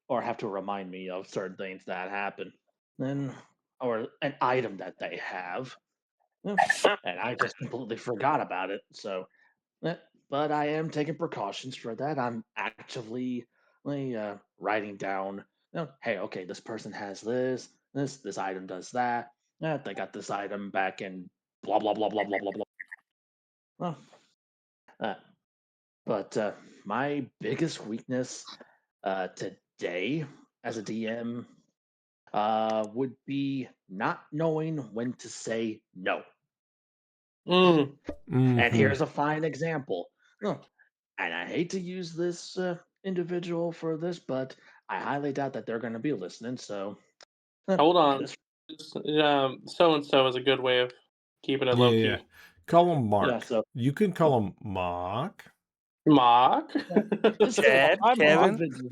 or have to remind me of certain things that happen then or an item that they have. Yeah, and I just completely forgot about it. So Eh, but I am taking precautions for that. I'm actively writing down, hey, okay, this person has this item does that. They got this item back in blah blah blah blah blah blah blah. Well, uh, but my biggest weakness today as a DM would be not knowing when to say no. Mm. And Mm-hmm. here's a fine example. And I hate to use this individual for this, but I highly doubt that they're going to be listening. So, Hold on. this, So and so is a good way of keeping it Yeah, low yeah. key. Call him yeah, Mark. so You can call him Mark. Mock. uh, this Chad, I'm Kevin. individual.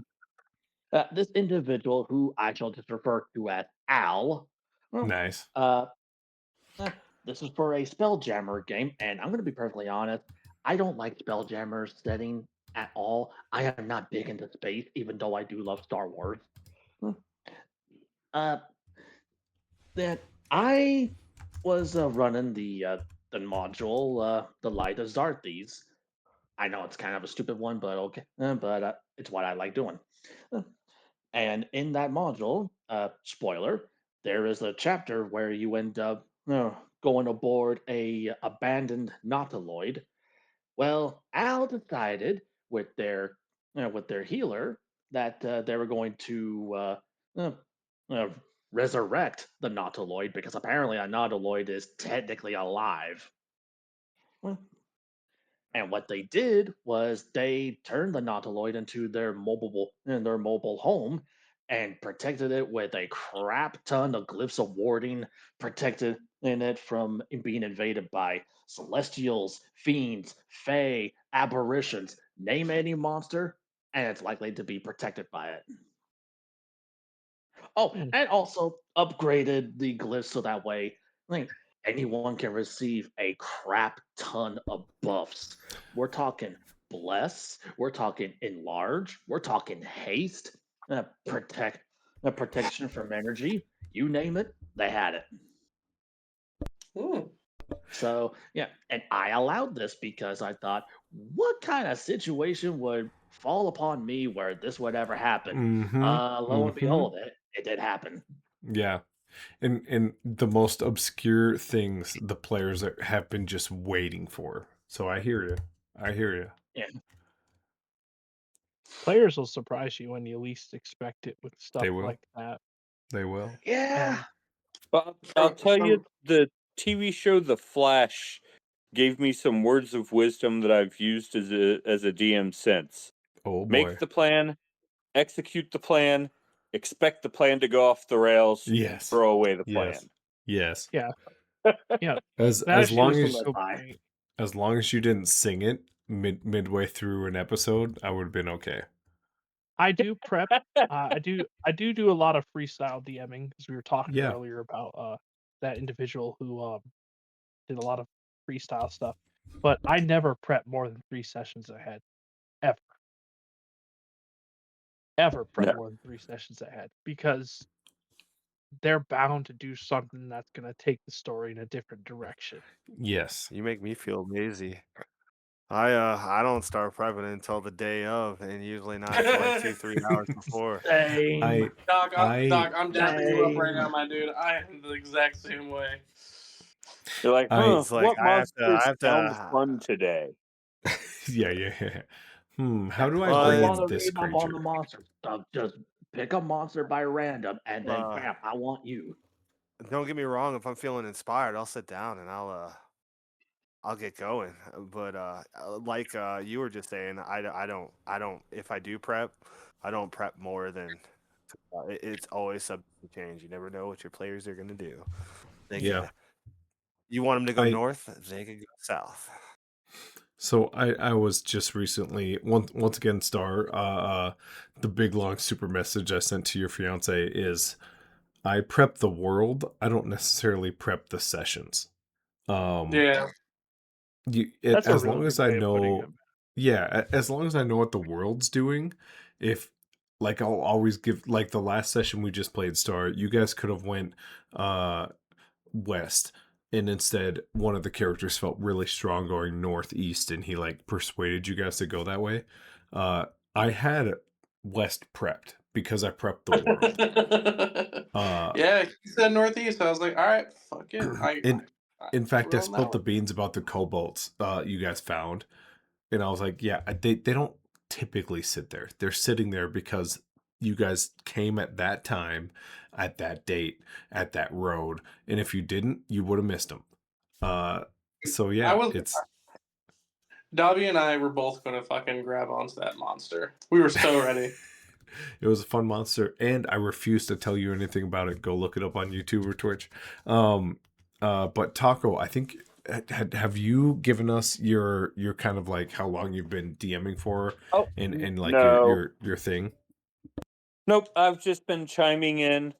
this individual who I shall just refer to as Al. Well, Nice. uh, uh, this is for a Spelljammer game, and I'm going to be perfectly honest. I don't like Spelljammer setting at all. I am not big into space, even though I do love Star Wars. Hmm. Uh, that I was running the module, the Light of Zarthes. I know it's kind of a stupid one, but okay, but it's what I like doing. Uh, And in that module, spoiler, there is a chapter where you end up going aboard a abandoned nautiloid. Well, Al decided with their healer that they were going to uh, uh, resurrect the nautiloid because apparently a nautiloid is technically alive. Well, and what they did was they turned the nautiloid into their mobile home and protected it with a crap ton of glyphs of warding, protected in it from being invaded by celestials, fiends, fae, apparitions. Name any monster, and it's likely to be protected by it. Oh, Mm. and also upgraded the glyphs so that way, like anyone can receive a crap ton of buffs. We're talking bless, we're talking enlarge, we're talking haste, protect, protection from energy. You name it, they had it. Mm. So yeah, and I allowed this because I thought, what kind of situation would fall upon me where this would ever happen? Mm-hmm. Lo and Mm-hmm. behold, it did happen. Yeah. And the most obscure things the players have been just waiting for. So I hear you. I hear you. Yeah. Players will surprise you when you least expect it with stuff They will. like that. They will. Yeah. And But I'll tell you, the TV show The Flash gave me some words of wisdom that I've used as a DM since. Oh boy. Make the plan, execute the plan, expect the plan to go off the rails, Yes. throw away the Yes. plan. Yes. yeah, yeah, As that shit long was as so Bye. great. as long as you didn't sing it midway through an episode, I would have been okay. I do prep. I do a lot of freestyle DMing because we were talking Yeah. earlier about that individual who did a lot of freestyle stuff. But I never prep more than 3 sessions ahead, ever. Ever prep No. more than 3 sessions ahead because they're bound to do something that's gonna take the story in a different direction. Yes. You make me feel lazy. I don't start prepping until the day of, and usually not till like 2-3 hours before. Same. Doc, I I'm dapping you up right now, Same. my dude. I am the exact same way. You're like, I It's like what monster I have sounds to. fun today? yeah. How do I Don't Well, brand bother this reading up on the creature? monsters. Just pick a monster by random and then uh, bam, I want you. don't get me wrong. If I'm feeling inspired, I'll sit down and I'll get going. But like you were just saying, I don't. If I do prep, I don't prep more than. It's always subject to change. You never know what your players are gonna do. They Yeah. could. You want them to go I north, they could go south. So I was just recently once again Star the big long super message I sent to your fiance is I prep the world. I don't necessarily prep the sessions. Um Yeah. That's a as really long as good I way of putting know it. as long as I know what the world's doing, if like I'll always give like the last session we just played Star, you guys could have went uh west, and instead one of the characters felt really strong going northeast and he like persuaded you guys to go that way. I had west prepped because I prepped the world. uh Yeah, he said northeast. I was like, all right, fuck it. in I in fact I rolling that spilled way. the beans about the kobolds you guys found, and I was like, yeah, they don't typically sit there. They're sitting there because you guys came at that time, at that date, at that road, and if you didn't, you would have missed them. Uh, so I yeah, was Dobby and I were both gonna fucking grab onto that monster. We were so ready. it was a fun monster, and I refuse to tell you anything about it. Go look it up on YouTube or Twitch. But Taco, I think have you given us your kind of like how long you've been DMing for, Oh, and like no. your thing? Nope, I've just been chiming in,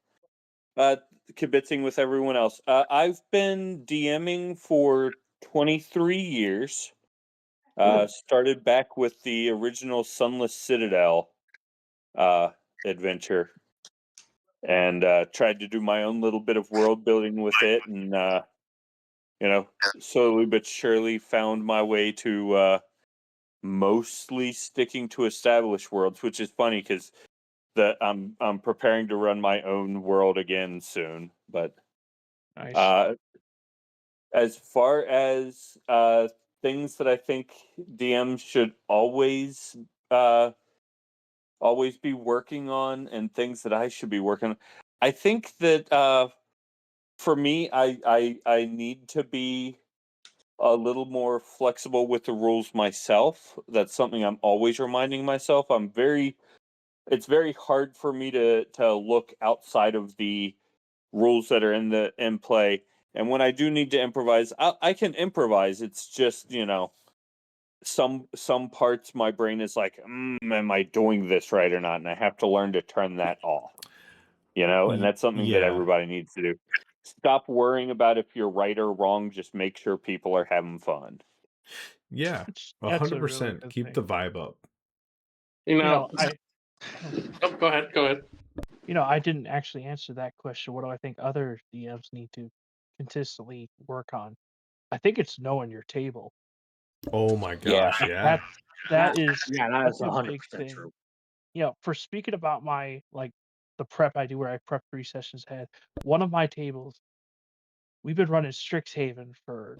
uh, kibitzing with everyone else. I've been DMing for 23 years. Started back with the original Sunless Citadel adventure, and tried to do my own little bit of world building with it, and slowly but surely found my way to mostly sticking to established worlds, which is funny because I'm preparing to run my own world again soon. But Nice. as far as things that I think DMs should uh, always be working on, and things that I should be working on, I think that for me, I need to be a little more flexible with the rules myself. That's something I'm always reminding myself. It's very hard for me to look outside of the rules that are in play. And when I do need to improvise, I can improvise. It's just, some parts my brain is like, am I doing this right or not? And I have to learn to turn that off. And that's something that Yeah. everybody needs to do. Stop worrying about if you're right or wrong. Just make sure people are having fun. Yeah, That's a really 100%. good Keep thing. the vibe up. You You know, know, I oh, go ahead. Go ahead. I didn't actually answer that question. What do I think other DMs need to consistently work on? I think it's knowing your table. Oh my Yeah. gosh, yeah. That That that is yeah, that is such a big 100% thing. true. For speaking about my like the prep I do where I prep 3 sessions ahead. One of my tables, we've been running Strixhaven for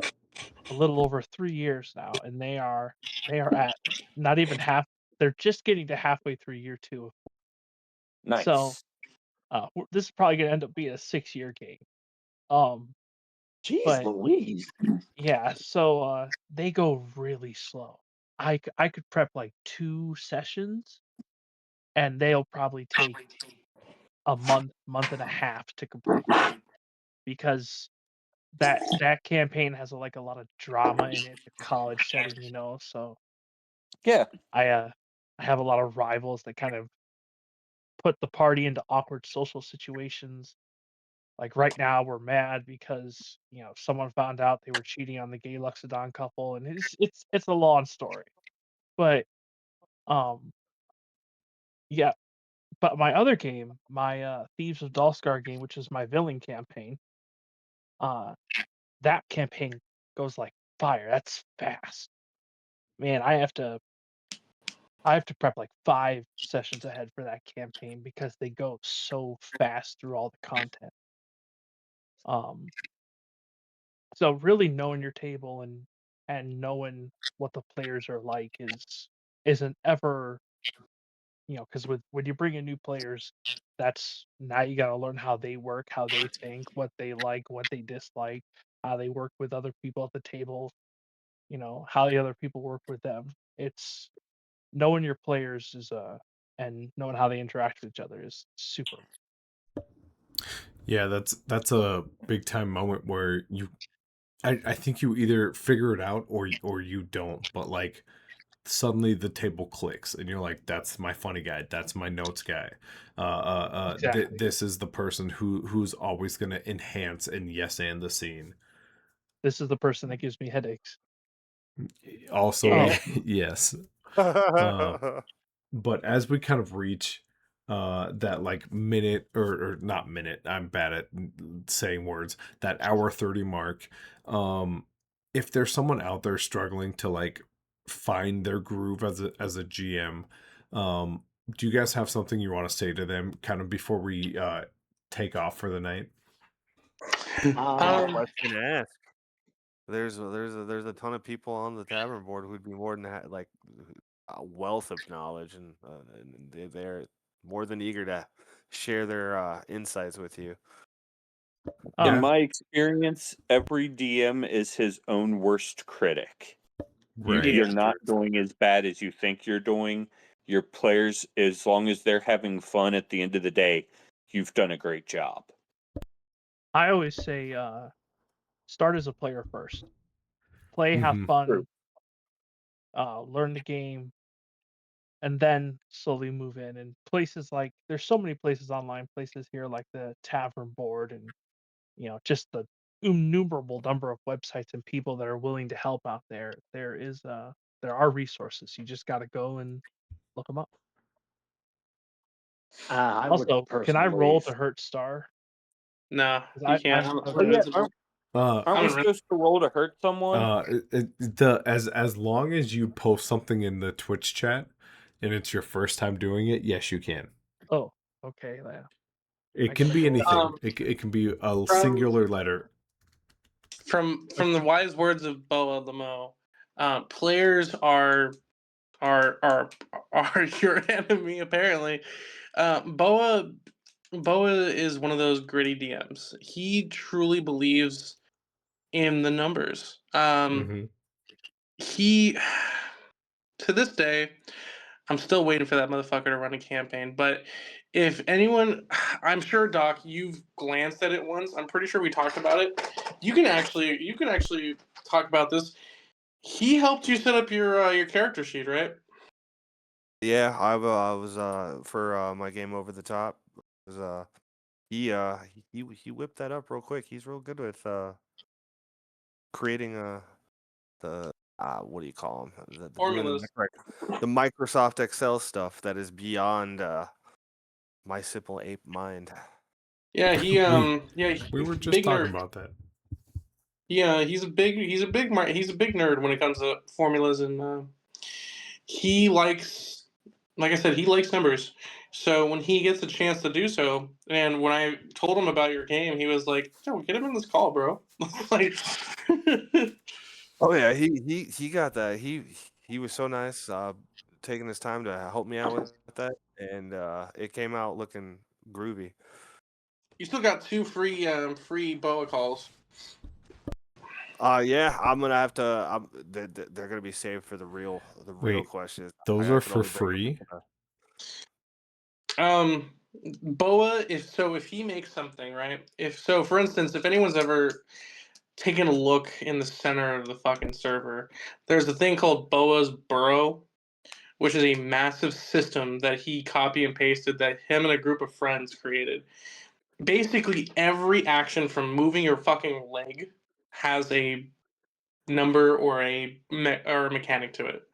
a little over 3 years now, and they are at not even half. They're just getting to halfway through year 2. So, Nice. this is probably gonna end up being a 6-year game. Um, Jeez but Louise. yeah, so, they go really slow. I could prep, like, 2 sessions, and they'll probably take a month, month and a half to complete because that campaign has, like, a lot of drama in it, the college setting, so Yeah. I have a lot of rivals that kind of put the party into awkward social situations. Like, right now, we're mad because, someone found out they were cheating on the gay Luxodon couple, and it's a long story. But, um, yeah, but my other game, my, Thieves of Dulscar game, which is my villain campaign, uh, that campaign goes like fire, that's fast. Man, I have to prep, like, 5 sessions ahead for that campaign because they go so fast through all the content. Um, so really knowing your table and knowing what the players are like isn't ever, because when you bring in new players, that's now you gotta learn how they work, how they think, what they like, what they dislike, how they work with other people at the table, how the other people work with them. It's knowing your players and knowing how they interact with each other is super. Yeah, that's a big time moment where I think you either figure it out or you don't, but like suddenly the table clicks and you're like, that's my funny guy, that's my notes guy. Exactly. This is the person who's always gonna enhance and yes and the scene. This is the person that gives me headaches. Also, Oh, yes. Uh, but as we kind of reach that like minute or not minute, I'm bad at saying words, that hour 30 mark, um if there's someone out there struggling to like find their groove as a GM, um do you guys have something you want to say to them kind of before we take off for the night? Good Um, question to ask. There's a ton of people on the tavern board who'd be more than like a wealth of knowledge, and they're more than eager to share their insights with you. In uh, Yeah, my experience, every DM is his own worst critic. If right. you're yeah. not doing as bad as you think you're doing, your players, as long as they're having fun at the end of the day, you've done a great job. I always say, start as a player first. Play, have Hmm. True. fun, learn the game, and then slowly move in. And places like there's so many places online, places here like the Tavern Board, and just the innumerable number of websites and people that are willing to help out there. There are resources. You just got to go and look them up. I would Also, can I personally. roll to hurt Star? no, 'Cause you can't. I'm Oh okay. yeah, invincible. aren't I'm we invincible. supposed to roll to hurt someone? The as long as you post something in the Twitch chat and it's your first time doing it, yes, you can. Oh, okay. Yeah, I It can gotta be go. anything. It can be a From singular letter. the wise words of Boa Lamo, players are are your enemy apparently. Boa is one of those gritty DMs. He truly believes in the numbers. Hmm. He to this day, I'm still waiting for that motherfucker to run a campaign. But if anyone, I'm sure Doc, you've glanced at it once. I'm pretty sure we talked about it. You can actually talk about this. He helped you set up your character sheet, right? Yeah, I was for my game over the top. Was he whipped that up real quick. He's real good with creating the what do you call them? Doing Formulas. the Microsoft Excel stuff that is beyond my simple ape mind. Yeah, We yeah, we were just big talking nerd. about that. Yeah, he's a big nerd when it comes to formulas, and he likes, like I said, he likes numbers. So when he gets a chance to do so, and when I told him about your game, he was like, "Yo, get him in this call, bro." Like, Oh yeah, he got that. He was so nice, taking his time to help me out with that, and it came out looking groovy. you still got 2 free boa calls. Yeah, I'm gonna have to. They're gonna be saved for the real Wait, questions. those I are could for only bring free? Boa, if he makes something, right? If so, for instance, if anyone's ever taken a look in the center of the fucking server, there's a thing called Boa's Burrow, which is a massive system that he copy and pasted that him and a group of friends created. Basically, every action from moving your fucking leg has a number or a mechanic to it.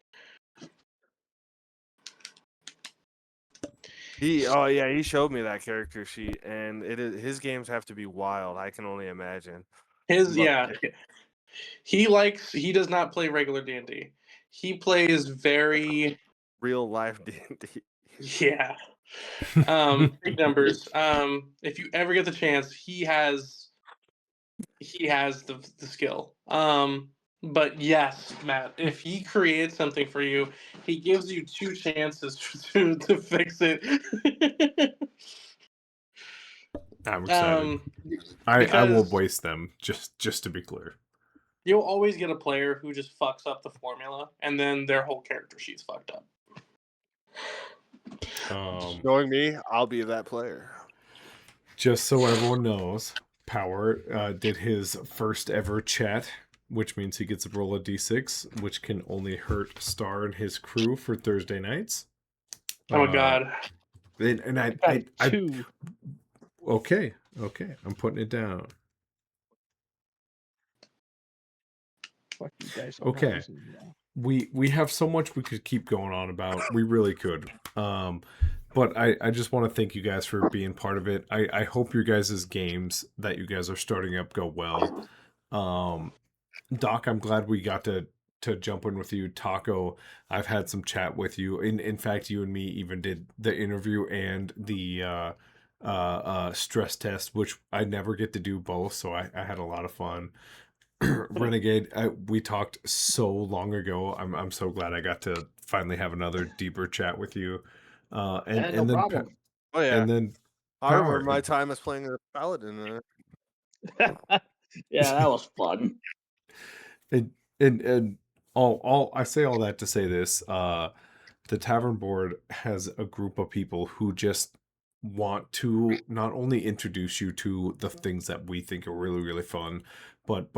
Oh yeah, he showed me that character sheet, and his games have to be wild. I can only imagine. His But yeah, he does not play regular D&D. He plays very real life D&D. yeah. Big numbers. If you ever get the chance, he has the skill. But yes, Matt, if he creates something for you, he gives you 2 chances to fix it. I'm excited. I won't Because waste them, just to be clear. you'll always get a player who just fucks up the formula, and then their whole character sheet's fucked up. Knowing me, I'll be that player. Just so everyone knows, Power did his first ever chat, which means he gets to roll a d6, which can only hurt Star and his crew for Thursday nights. Oh my god. And got I 2. okay, I'm putting it down. Fuck you guys. I'm not Okay. listening now. We have so much we could keep going on about. We really could. But I just want to thank you guys for being part of it. I hope your guys' games that you guys are starting up go well. Doc, I'm glad we got to jump in with you. Taco, I've had some chat with you. In fact, you and me even did the interview and the stress test, which I never get to do both, so I had a lot of fun. Renegade, we talked so long ago. I'm so glad I got to finally have another deeper chat with you. No And then problem. Oh yeah, and then I remember Power. my time as playing a paladin. Yeah, that was fun. And all I say all that to say this. The tavern board has a group of people who just want to not only introduce you to the things that we think are really really fun, but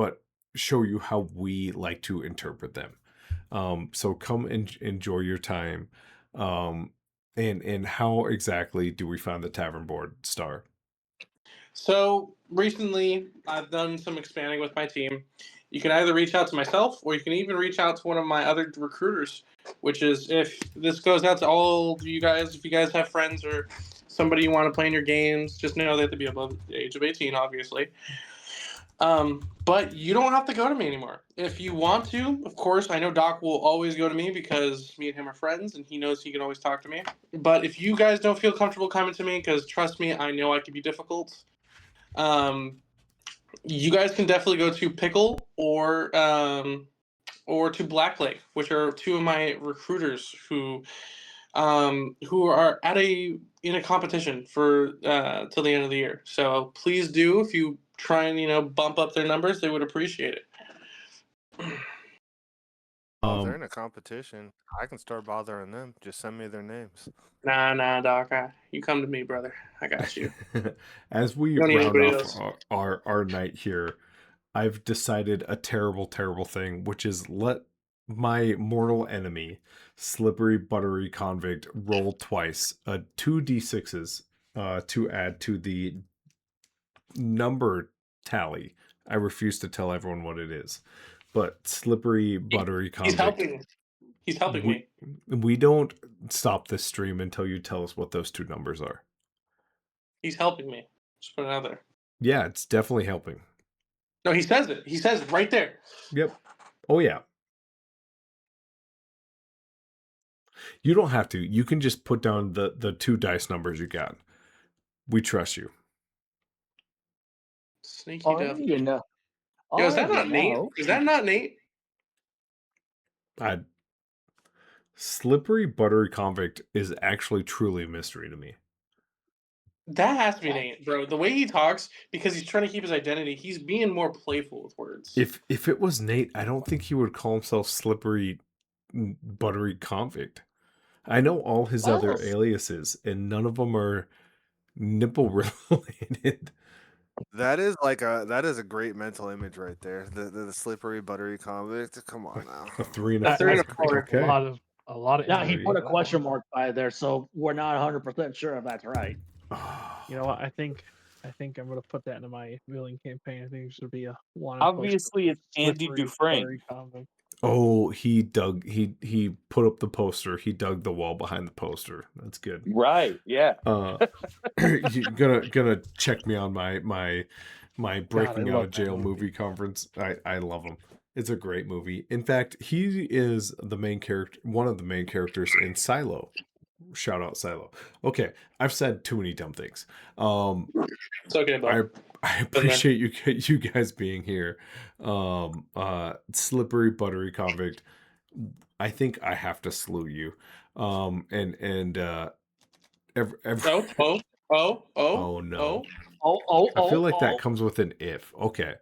show you how we like to interpret them. So come and enjoy your time. And how exactly do we find the tavern board, Star? So recently, I've done some expanding with my team. You can either reach out to myself, or you can even reach out to one of my other recruiters. Which is, if this goes out to all of you guys, if you guys have friends or somebody you want to play in your games, just know they have to be above the age of 18, obviously. But you don't have to go to me anymore. If you want to, of course, I know Doc will always go to me because me and him are friends, and he knows he can always talk to me. But if you guys don't feel comfortable coming to me, because trust me, I know I can be difficult. You guys can definitely go to Pickle or to Black Lake, which are 2 of my recruiters who are in a competition for till the end of the year. So please do, if you try and bump up their numbers, they would appreciate it. Oh, if they're in a competition, I can start bothering them. Just send me their names. Nah, Doc. You come to me, brother. I got you. As we You don't need round anybody off else. our night here, I've decided a terrible, terrible thing, which is let my mortal enemy, slippery, buttery convict, roll twice, 2d6s, to add to the number tally. I refuse to tell everyone what it is, but slippery, buttery He's convict. helping. He's helping me. We don't stop this stream until you tell us what those 2 numbers are. He's helping me. Just put it out there. Yeah, it's definitely helping. No, he says it. He says it right there. Yep. Oh yeah. You don't have to. You can just put down the 2 dice numbers you got. We trust you. Sneaky Oh, devil. you know. Yo, is Oh, that you not Nate? know. Is that not Nate? Slippery Buttery Convict is actually truly a mystery to me. That has to be Nate, bro. The way he talks, because he's trying to keep his identity, he's being more playful with words. If it was Nate, I don't think he would call himself Slippery Buttery Convict. I know all his other aliases, and none of them are nipple related. That is a great mental image right there. The slippery buttery convict. Come on now. A 3 and A a 3 and a 4. 4. Okay. A lot of. Yeah, he energy put a in that question one. mark by there, so we're not 100% sure if that's right. You know what? I think I'm gonna put that into my villain campaign. I think it should be a wanted Obviously, it's Andy slippery, Dufresne. buttery convict. Oh, he put up the poster. He dug the wall behind the poster. That's good. Right? Yeah. You gonna check me on my breaking out love of that jail movie. movie conference. I love him. It's a great movie. In fact, he is the main character, one of the main characters in Silo. Shout out Silo. Okay, I've said too many dumb things. It's okay, bro. I appreciate you guys being here. Slippery Buttery Convict. I think I have to slew you. Oh no. I feel like that comes with an if. Okay.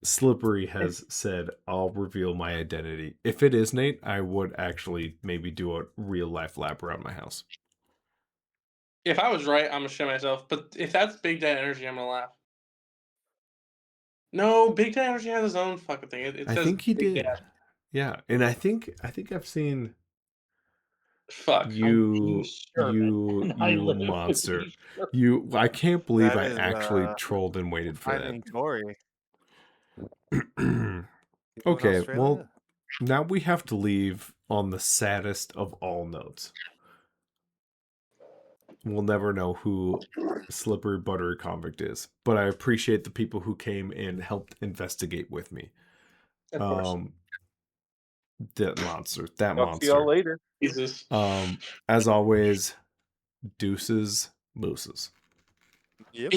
Slippery has said, I'll reveal my identity. If it is Nate, I would actually maybe do a real life lap around my house. If I was right, I'm gonna shit myself. But if that's Big Dad Energy, I'm gonna laugh. No, Big Dad Energy has his own fucking thing. It I says think he Big did. Dad. Yeah, and I think I've seen Fuck. you monster. I can't believe That I is, actually trolled and waited for Finding Tori. that. In Okay, Australia? well, now we have to leave on the saddest of all notes. We'll never know who Slippery Buttery Convict is, but I appreciate the people who came and helped investigate with me. Of course. That monster. Talk to y'all later. Jesus. As always, deuces, mooses. Yep.